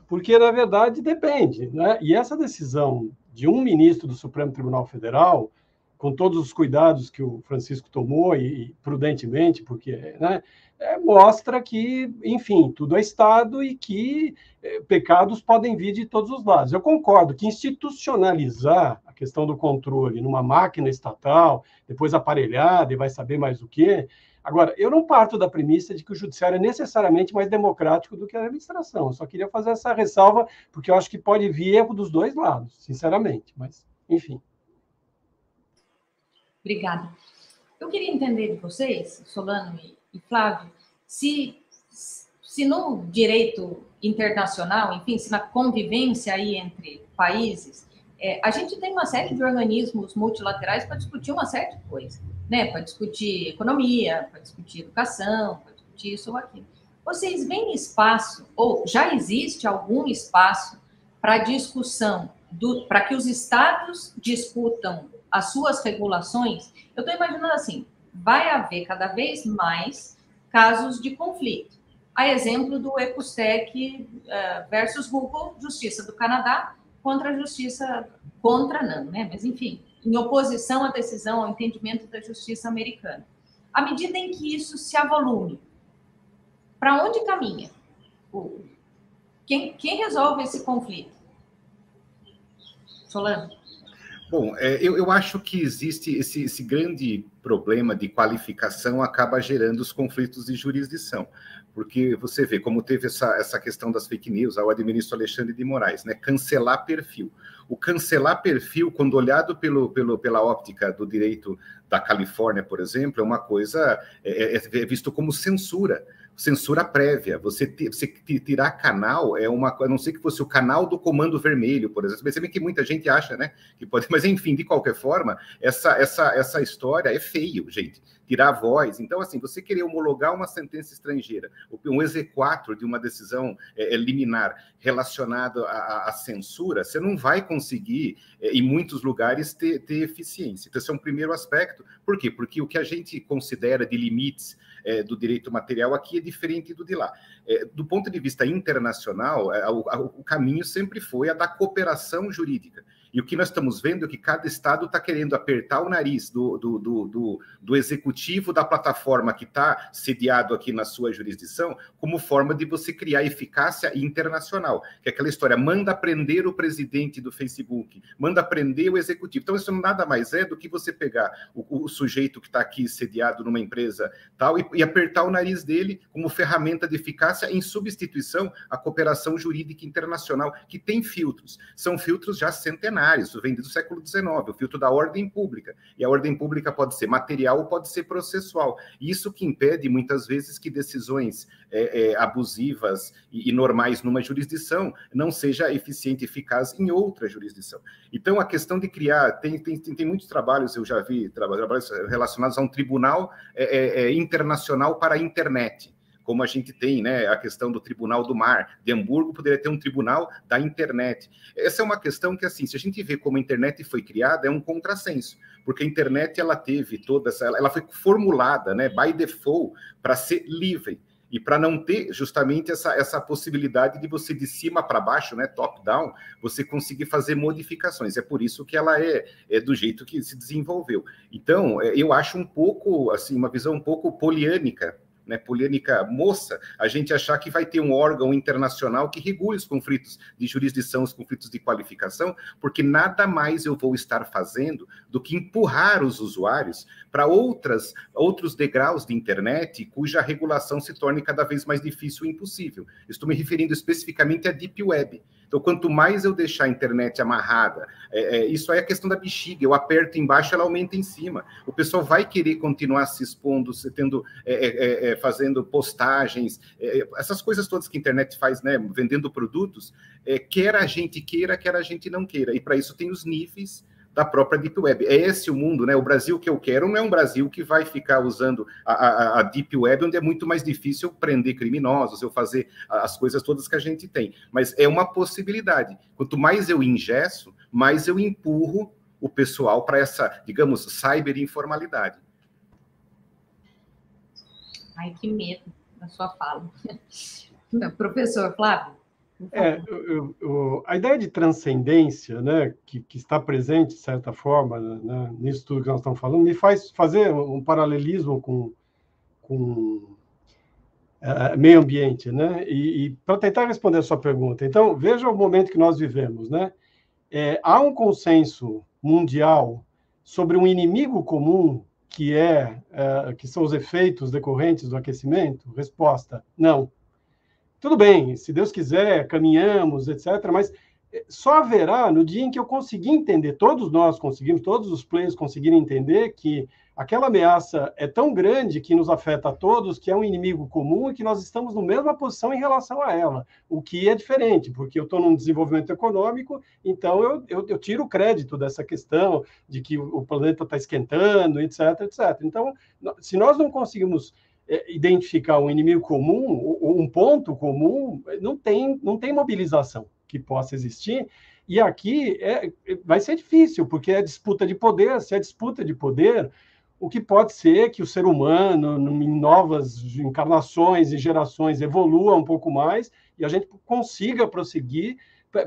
porque, na verdade, depende, né? E essa decisão de um ministro do Supremo Tribunal Federal, com todos os cuidados que o Francisco tomou, e prudentemente, porque, né, mostra que, enfim, tudo é Estado e que pecados podem vir de todos os lados. Eu concordo que institucionalizar a questão do controle numa máquina estatal, depois aparelhada e vai saber mais o quê. Agora, eu não parto da premissa de que o judiciário é necessariamente mais democrático do que a administração. Eu só queria fazer essa ressalva, porque eu acho que pode vir erro dos dois lados, sinceramente, mas, enfim. Obrigada. Eu queria entender de vocês, Solano e Flávio, se no direito internacional, enfim, se na convivência aí entre países, a gente tem uma série de organismos multilaterais para discutir uma série de coisas, né? Para discutir economia, para discutir educação, para discutir isso ou aquilo. Vocês veem espaço, ou já existe algum espaço para discussão, para que os estados discutam as suas regulações? Eu estou imaginando assim, vai haver cada vez mais casos de conflito. A exemplo do ECUSTEC versus Google, Justiça do Canadá contra a Justiça, não, né? Mas, enfim, em oposição à decisão, ao entendimento da Justiça americana. À medida em que isso se avolume, para onde caminha? Quem resolve esse conflito? Solano? Bom, eu acho que existe esse grande problema de qualificação acaba gerando os conflitos de jurisdição, porque você vê como teve essa questão das fake news, ao administro Alexandre de Moraes, né? Cancelar perfil. O cancelar perfil, quando olhado pela óptica do direito da Califórnia, por exemplo, é uma coisa, é visto como censura prévia. Você tirar canal a não ser que fosse o canal do Comando Vermelho, por exemplo. Percebem que muita gente acha, né, que pode, mas enfim, de qualquer forma, essa história é feio, gente. Tirar a voz. Então, assim, você querer homologar uma sentença estrangeira, um exequatur de uma decisão liminar relacionada à censura, você não vai conseguir, em muitos lugares, ter eficiência. Então, esse é um primeiro aspecto. Por quê? Porque o que a gente considera de limites do direito material aqui é diferente do de lá. Do ponto de vista internacional, o caminho sempre foi a da cooperação jurídica. E o que nós estamos vendo é que cada estado está querendo apertar o nariz do executivo da plataforma que está sediado aqui na sua jurisdição, como forma de você criar eficácia internacional. Que é aquela história, manda prender o presidente do Facebook, manda prender o executivo. Então, isso nada mais é do que você pegar o sujeito que está aqui sediado numa empresa tal e apertar o nariz dele como ferramenta de eficácia em substituição à cooperação jurídica internacional, que tem filtros. São filtros já centenários. Isso vem do século XIX, o filtro da ordem pública. E a ordem pública pode ser material ou pode ser processual. Isso que impede, muitas vezes, que decisões abusivas e normais numa jurisdição não seja eficiente e eficaz em outra jurisdição. Então, a questão de criar... Tem muitos trabalhos, eu já vi trabalhos relacionados a um tribunal internacional para a internet, como a gente tem, né, a questão do Tribunal do Mar de Hamburgo, poderia ter um tribunal da internet. Essa é uma questão que, assim, se a gente vê como a internet foi criada, é um contrassenso, porque a internet, ela teve ela foi formulada, né, by default, para ser livre, e para não ter justamente essa possibilidade de você, de cima para baixo, né, top-down, você conseguir fazer modificações. É por isso que ela é do jeito que se desenvolveu. Então, eu acho um pouco, assim, uma visão um pouco poliânica, né, polêmica moça, a gente achar que vai ter um órgão internacional que regule os conflitos de jurisdição, os conflitos de qualificação, porque nada mais eu vou estar fazendo do que empurrar os usuários para outros degraus de internet cuja regulação se torne cada vez mais difícil e impossível. Estou me referindo especificamente à Deep Web. Então, quanto mais eu deixar a internet amarrada, isso aí é a questão da bexiga, eu aperto embaixo, ela aumenta em cima. O pessoal vai querer continuar se expondo, fazendo postagens, essas coisas todas que a internet faz, né, vendendo produtos, quer a gente queira, quer a gente não queira. E para isso tem os níveis da própria Deep Web. É esse o mundo, né? O Brasil que eu quero não é um Brasil que vai ficar usando a Deep Web, onde é muito mais difícil prender criminosos, eu fazer as coisas todas que a gente tem. Mas é uma possibilidade. Quanto mais eu ingesso, mais eu empurro o pessoal para essa, digamos, cyberinformalidade. Ai, que medo da sua fala. Professor Flávio? A ideia de transcendência, né, que está presente, de certa forma, né, nisso tudo que nós estamos falando, me faz fazer um paralelismo com meio ambiente, né? E para tentar responder a sua pergunta, então, veja o momento que nós vivemos, né? Há um consenso mundial sobre um inimigo comum que são os efeitos decorrentes do aquecimento? Resposta: não. Tudo bem, se Deus quiser, caminhamos, etc., mas só haverá no dia em que eu conseguir entender, todos nós conseguimos, todos os players conseguirem entender que aquela ameaça é tão grande que nos afeta a todos, que é um inimigo comum e que nós estamos na mesma posição em relação a ela, o que é diferente, porque eu estou num desenvolvimento econômico, então eu tiro o crédito dessa questão de que o planeta está esquentando, etc., etc. Então, se nós não conseguimos identificar um inimigo comum, um ponto comum, não tem mobilização que possa existir, e aqui vai ser difícil, porque é disputa de poder. Se é disputa de poder, o que pode ser que o ser humano, em novas encarnações e gerações, evolua um pouco mais, e a gente consiga prosseguir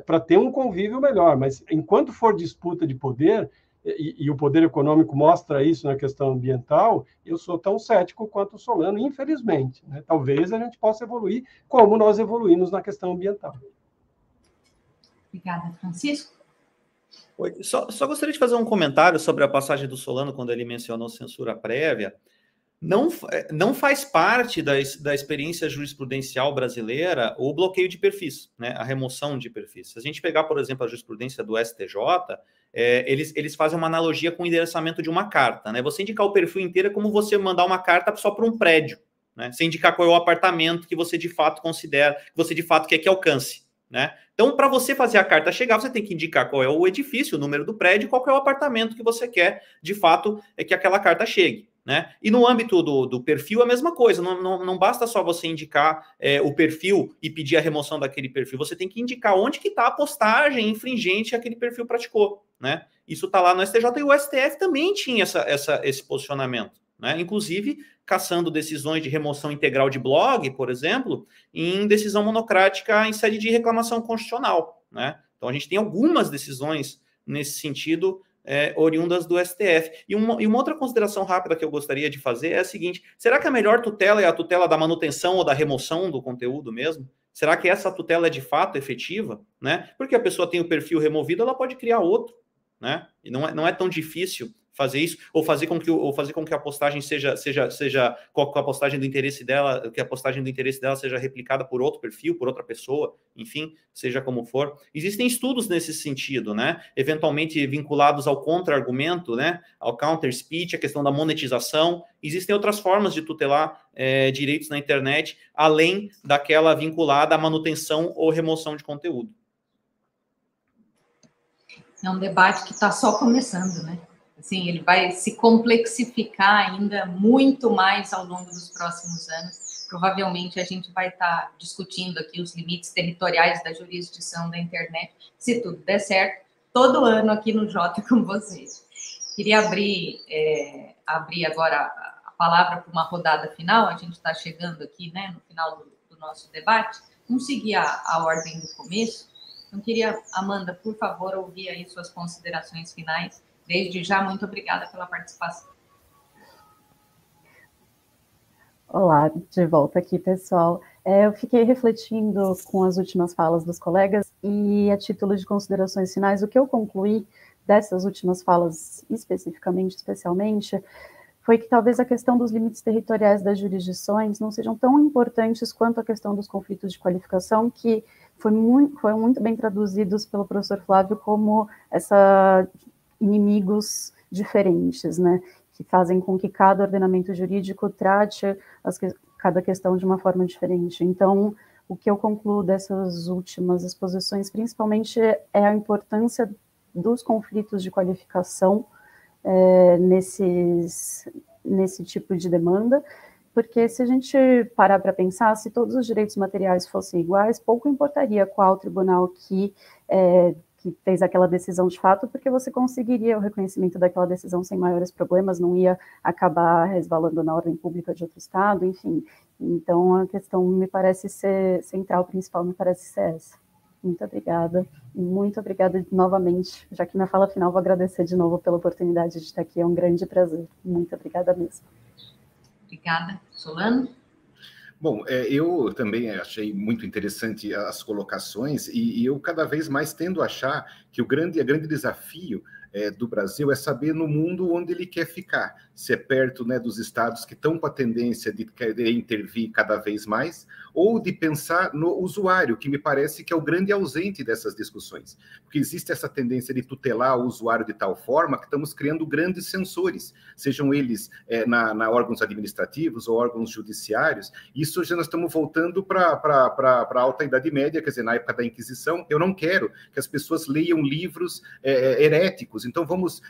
para ter um convívio melhor, mas enquanto for disputa de poder, e o poder econômico mostra isso na questão ambiental, eu sou tão cético quanto o Solano, infelizmente, né? Talvez a gente possa evoluir como nós evoluímos na questão ambiental. Obrigada, Francisco. Oi, só gostaria de fazer um comentário sobre a passagem do Solano, quando ele mencionou censura prévia. Não faz parte da experiência jurisprudencial brasileira o bloqueio de perfis, né? A remoção de perfis. Se a gente pegar, por exemplo, a jurisprudência do STJ, eles fazem uma analogia com o endereçamento de uma carta, né? Você indicar o perfil inteiro é como você mandar uma carta só para um prédio, né? Você indicar qual é o apartamento que você de fato considera, que você de fato quer que alcance, né? Então, para você fazer a carta chegar, você tem que indicar qual é o edifício, o número do prédio, qual é o apartamento que você quer de fato que aquela carta chegue, né? E no âmbito do perfil, a mesma coisa. Não basta só você indicar o perfil e pedir a remoção daquele perfil. Você tem que indicar onde que está a postagem infringente que aquele perfil praticou, né? Isso está lá no STJ, e o STF também tinha esse posicionamento, né? Inclusive cassando decisões de remoção integral de blog, por exemplo, em decisão monocrática em sede de reclamação constitucional, né? Então a gente tem algumas decisões nesse sentido oriundas do STF. E uma outra consideração rápida que eu gostaria de fazer é a seguinte: será que a melhor tutela é a tutela da manutenção ou da remoção do conteúdo mesmo? Será que essa tutela é de fato efetiva, né? Porque a pessoa tem o perfil removido, ela pode criar outro, né? E não é tão difícil fazer isso, ou fazer com que a postagem seja a postagem do interesse dela, que a postagem do interesse dela seja replicada por outro perfil, por outra pessoa, enfim, seja como for. Existem estudos nesse sentido, né? Eventualmente vinculados ao contra-argumento, né? Ao counter-speech, a questão da monetização. Existem outras formas de tutelar direitos na internet, além daquela vinculada à manutenção ou remoção de conteúdo. É um debate que está só começando, né? Assim, ele vai se complexificar ainda muito mais ao longo dos próximos anos. Provavelmente a gente vai estar discutindo aqui os limites territoriais da jurisdição da internet, se tudo der certo, todo ano aqui no Jota com vocês. Queria abrir agora a palavra para uma rodada final. A gente está chegando aqui, né, no final do nosso debate. Vamos seguir a ordem do começo. Então, queria, Amanda, por favor, ouvir aí suas considerações finais. Desde já, muito obrigada pela participação. Olá, de volta aqui, pessoal. Eu fiquei refletindo com as últimas falas dos colegas e, a título de considerações finais, o que eu concluí dessas últimas falas, especialmente, foi que talvez a questão dos limites territoriais das jurisdições não sejam tão importantes quanto a questão dos conflitos de qualificação, que foram muito bem traduzidos pelo professor Flávio como inimigos diferentes, né? Que fazem com que cada ordenamento jurídico trate cada questão de uma forma diferente. Então, o que eu concluo dessas últimas exposições, principalmente, é a importância dos conflitos de qualificação nesse tipo de demanda, porque se a gente parar para pensar, se todos os direitos materiais fossem iguais, pouco importaria qual tribunal que fez aquela decisão de fato, porque você conseguiria o reconhecimento daquela decisão sem maiores problemas, não ia acabar resvalando na ordem pública de outro estado, enfim. Então, a questão me parece ser central, principal, me parece ser essa. Muito obrigada. E muito obrigada novamente. Já que na fala final, vou agradecer de novo pela oportunidade de estar aqui. É um grande prazer. Muito obrigada mesmo. Obrigada. Solano? Bom, eu também achei muito interessante as colocações e eu cada vez mais tendo a achar que o grande desafio do Brasil é saber no mundo onde ele quer ficar, se é perto, né, dos estados que estão com a tendência de querer intervir cada vez mais, ou de pensar no usuário, que me parece que é o grande ausente dessas discussões, porque existe essa tendência de tutelar o usuário de tal forma que estamos criando grandes censores, sejam eles na órgãos administrativos ou órgãos judiciários. Isso já nós estamos voltando para a alta Idade Média, quer dizer, na época da Inquisição. Eu não quero que as pessoas leiam livros heréticos, então vamos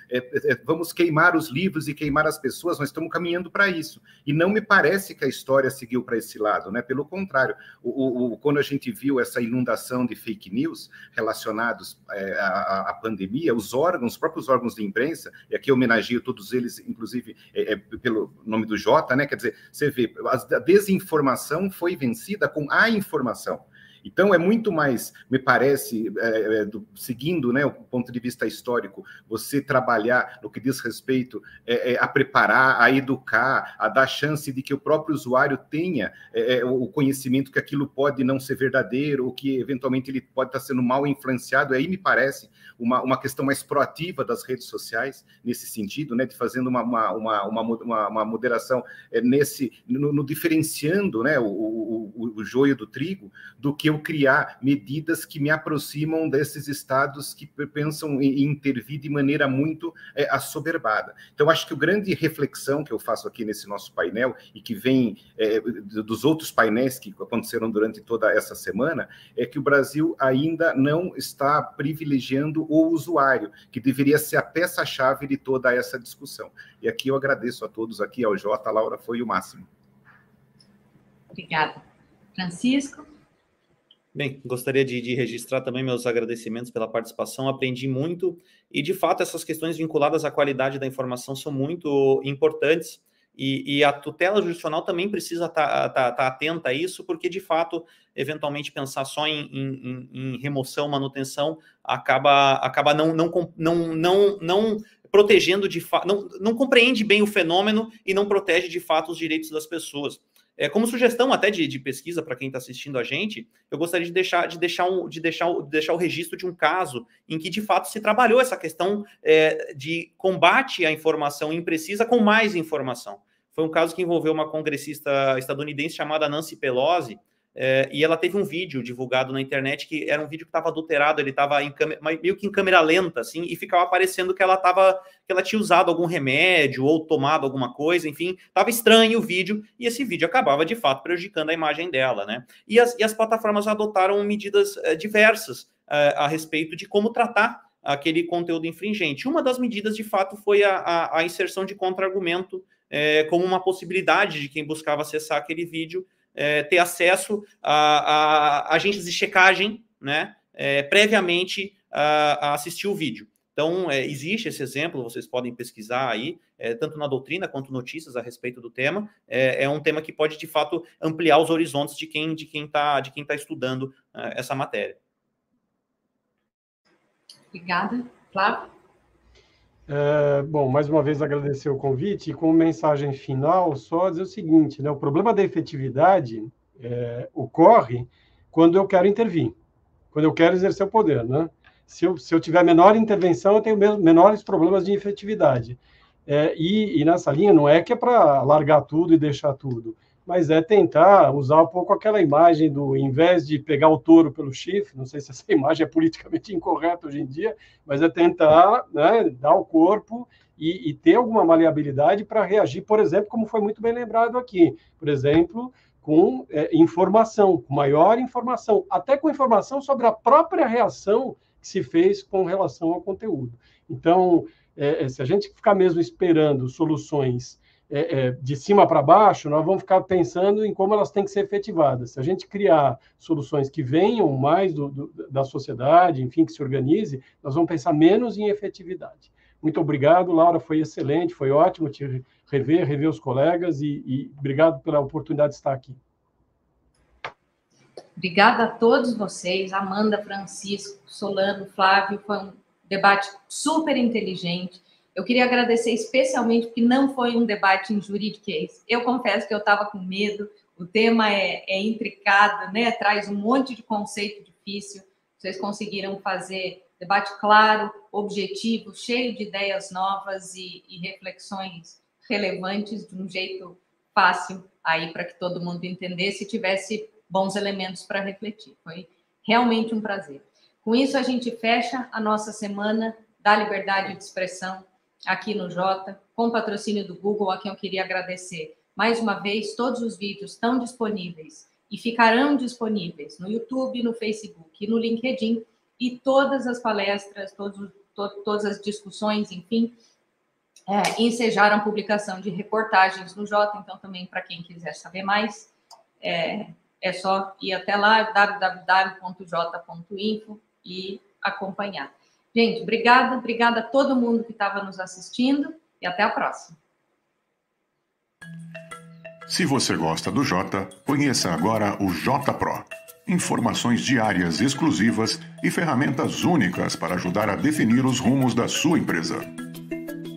queimar os livros e queimar as pessoas, nós estamos caminhando para isso. E não me parece que a história seguiu para esse lado, né? Pelo contrário, quando a gente viu essa inundação de fake news relacionados à pandemia, os próprios órgãos de imprensa, e aqui eu homenageio todos eles, inclusive pelo nome do Jota, né? Quer dizer, você vê, a desinformação foi vencida com a informação. Então, é muito mais, me parece, seguindo, né, o ponto de vista histórico, você trabalhar no que diz respeito a preparar, a educar, a dar chance de que o próprio usuário tenha o conhecimento que aquilo pode não ser verdadeiro, ou que, eventualmente, ele pode estar sendo mal influenciado. Aí, me parece, uma questão mais proativa das redes sociais, nesse sentido, né, de fazendo uma moderação no diferenciando, né, o joio do trigo, do que eu criar medidas que me aproximam desses estados que pensam em intervir de maneira muito assoberbada. Então, acho que a grande reflexão que eu faço aqui nesse nosso painel, e que vem dos outros painéis que aconteceram durante toda essa semana, é que o Brasil ainda não está privilegiando o usuário, que deveria ser a peça-chave de toda essa discussão. E aqui eu agradeço a todos, aqui ao Jota, a Laura, foi o máximo. Obrigada. Francisco? Bem, gostaria de registrar também meus agradecimentos pela participação, aprendi muito, e de fato essas questões vinculadas à qualidade da informação são muito importantes, e a tutela jurisdicional também precisa estar atenta a isso, porque de fato, eventualmente pensar só em remoção, manutenção, acaba não protegendo de fato, não compreende bem o fenômeno e não protege de fato os direitos das pessoas. Como sugestão até de pesquisa para quem está assistindo a gente, eu gostaria de deixar o registro de um caso em que, de fato, se trabalhou essa questão de combate à informação imprecisa com mais informação. Foi um caso que envolveu uma congressista estadunidense chamada Nancy Pelosi, e ela teve um vídeo divulgado na internet que era um vídeo que estava adulterado, ele estava meio que em câmera lenta, assim, e ficava aparecendo que ela tinha usado algum remédio ou tomado alguma coisa, enfim, estava estranho o vídeo, e esse vídeo acabava, de fato, prejudicando a imagem dela, né? E as plataformas adotaram medidas diversas a respeito de como tratar aquele conteúdo infringente. Uma das medidas, de fato, foi a inserção de contra-argumento como uma possibilidade de quem buscava acessar aquele vídeo ter acesso a agências de checagem, né, previamente a assistir o vídeo. Então, existe esse exemplo, vocês podem pesquisar aí, tanto na doutrina quanto notícias a respeito do tema. É um tema que pode, de fato, ampliar os horizontes de quem tá estudando essa matéria. Obrigada. Flávio? Bom, mais uma vez agradecer o convite e como mensagem final, só dizer o seguinte, né? O problema da efetividade ocorre quando eu quero intervir, quando eu quero exercer o poder, né? Se eu tiver menor intervenção, eu tenho menores problemas de efetividade. E nessa linha não é que é para largar tudo e deixar tudo, mas é tentar usar um pouco aquela imagem do, em vez de pegar o touro pelo chifre, não sei se essa imagem é politicamente incorreta hoje em dia, mas é tentar, né, dar o corpo e ter alguma maleabilidade para reagir, por exemplo, como foi muito bem lembrado aqui, por exemplo, com informação, com maior informação, até com informação sobre a própria reação que se fez com relação ao conteúdo. Então, se a gente ficar mesmo esperando soluções de cima para baixo, nós vamos ficar pensando em como elas têm que ser efetivadas. Se a gente criar soluções que venham mais da sociedade, enfim, que se organize, nós vamos pensar menos em efetividade. Muito obrigado, Laura, foi excelente, foi ótimo te rever os colegas e obrigado pela oportunidade de estar aqui. Obrigada a todos vocês, Amanda, Francisco, Solano, Flávio, foi um debate super inteligente. Eu queria agradecer especialmente porque não foi um debate em juridiquês. Eu confesso que eu estava com medo, o tema é intricado, né? Traz um monte de conceito difícil. Vocês conseguiram fazer debate claro, objetivo, cheio de ideias novas e reflexões relevantes de um jeito fácil aí para que todo mundo entendesse e tivesse bons elementos para refletir. Foi realmente um prazer. Com isso, a gente fecha a nossa semana da liberdade de expressão aqui no Jota, com patrocínio do Google, a quem eu queria agradecer. Mais uma vez, todos os vídeos estão disponíveis e ficarão disponíveis no YouTube, no Facebook e no LinkedIn, e todas as palestras, todas as discussões, enfim, ensejaram a publicação de reportagens no Jota, então também para quem quiser saber mais, é só ir até lá, www.j.info e acompanhar. Gente, obrigada a todo mundo que estava nos assistindo e até a próxima. Se você gosta do Jota, conheça agora o Jota Pro. Informações diárias exclusivas e ferramentas únicas para ajudar a definir os rumos da sua empresa.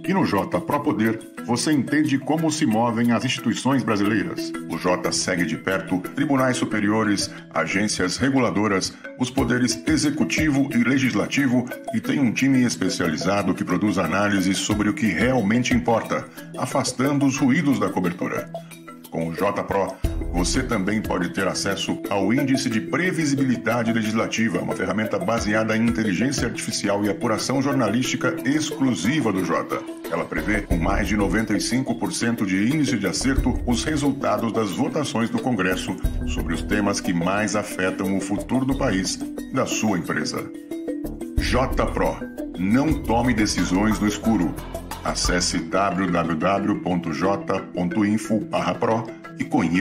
E no Jota Pro Poder, você entende como se movem as instituições brasileiras. O Jota segue de perto tribunais superiores, agências reguladoras, os poderes executivo e legislativo e tem um time especializado que produz análises sobre o que realmente importa, afastando os ruídos da cobertura. Com o Jota Pro, você também pode ter acesso ao Índice de Previsibilidade Legislativa, uma ferramenta baseada em inteligência artificial e apuração jornalística exclusiva do Jota. Ela prevê, com mais de 95% de índice de acerto, os resultados das votações do Congresso sobre os temas que mais afetam o futuro do país e da sua empresa. Jota Pro. Não tome decisões no escuro. Acesse www.j.info/pro e conheça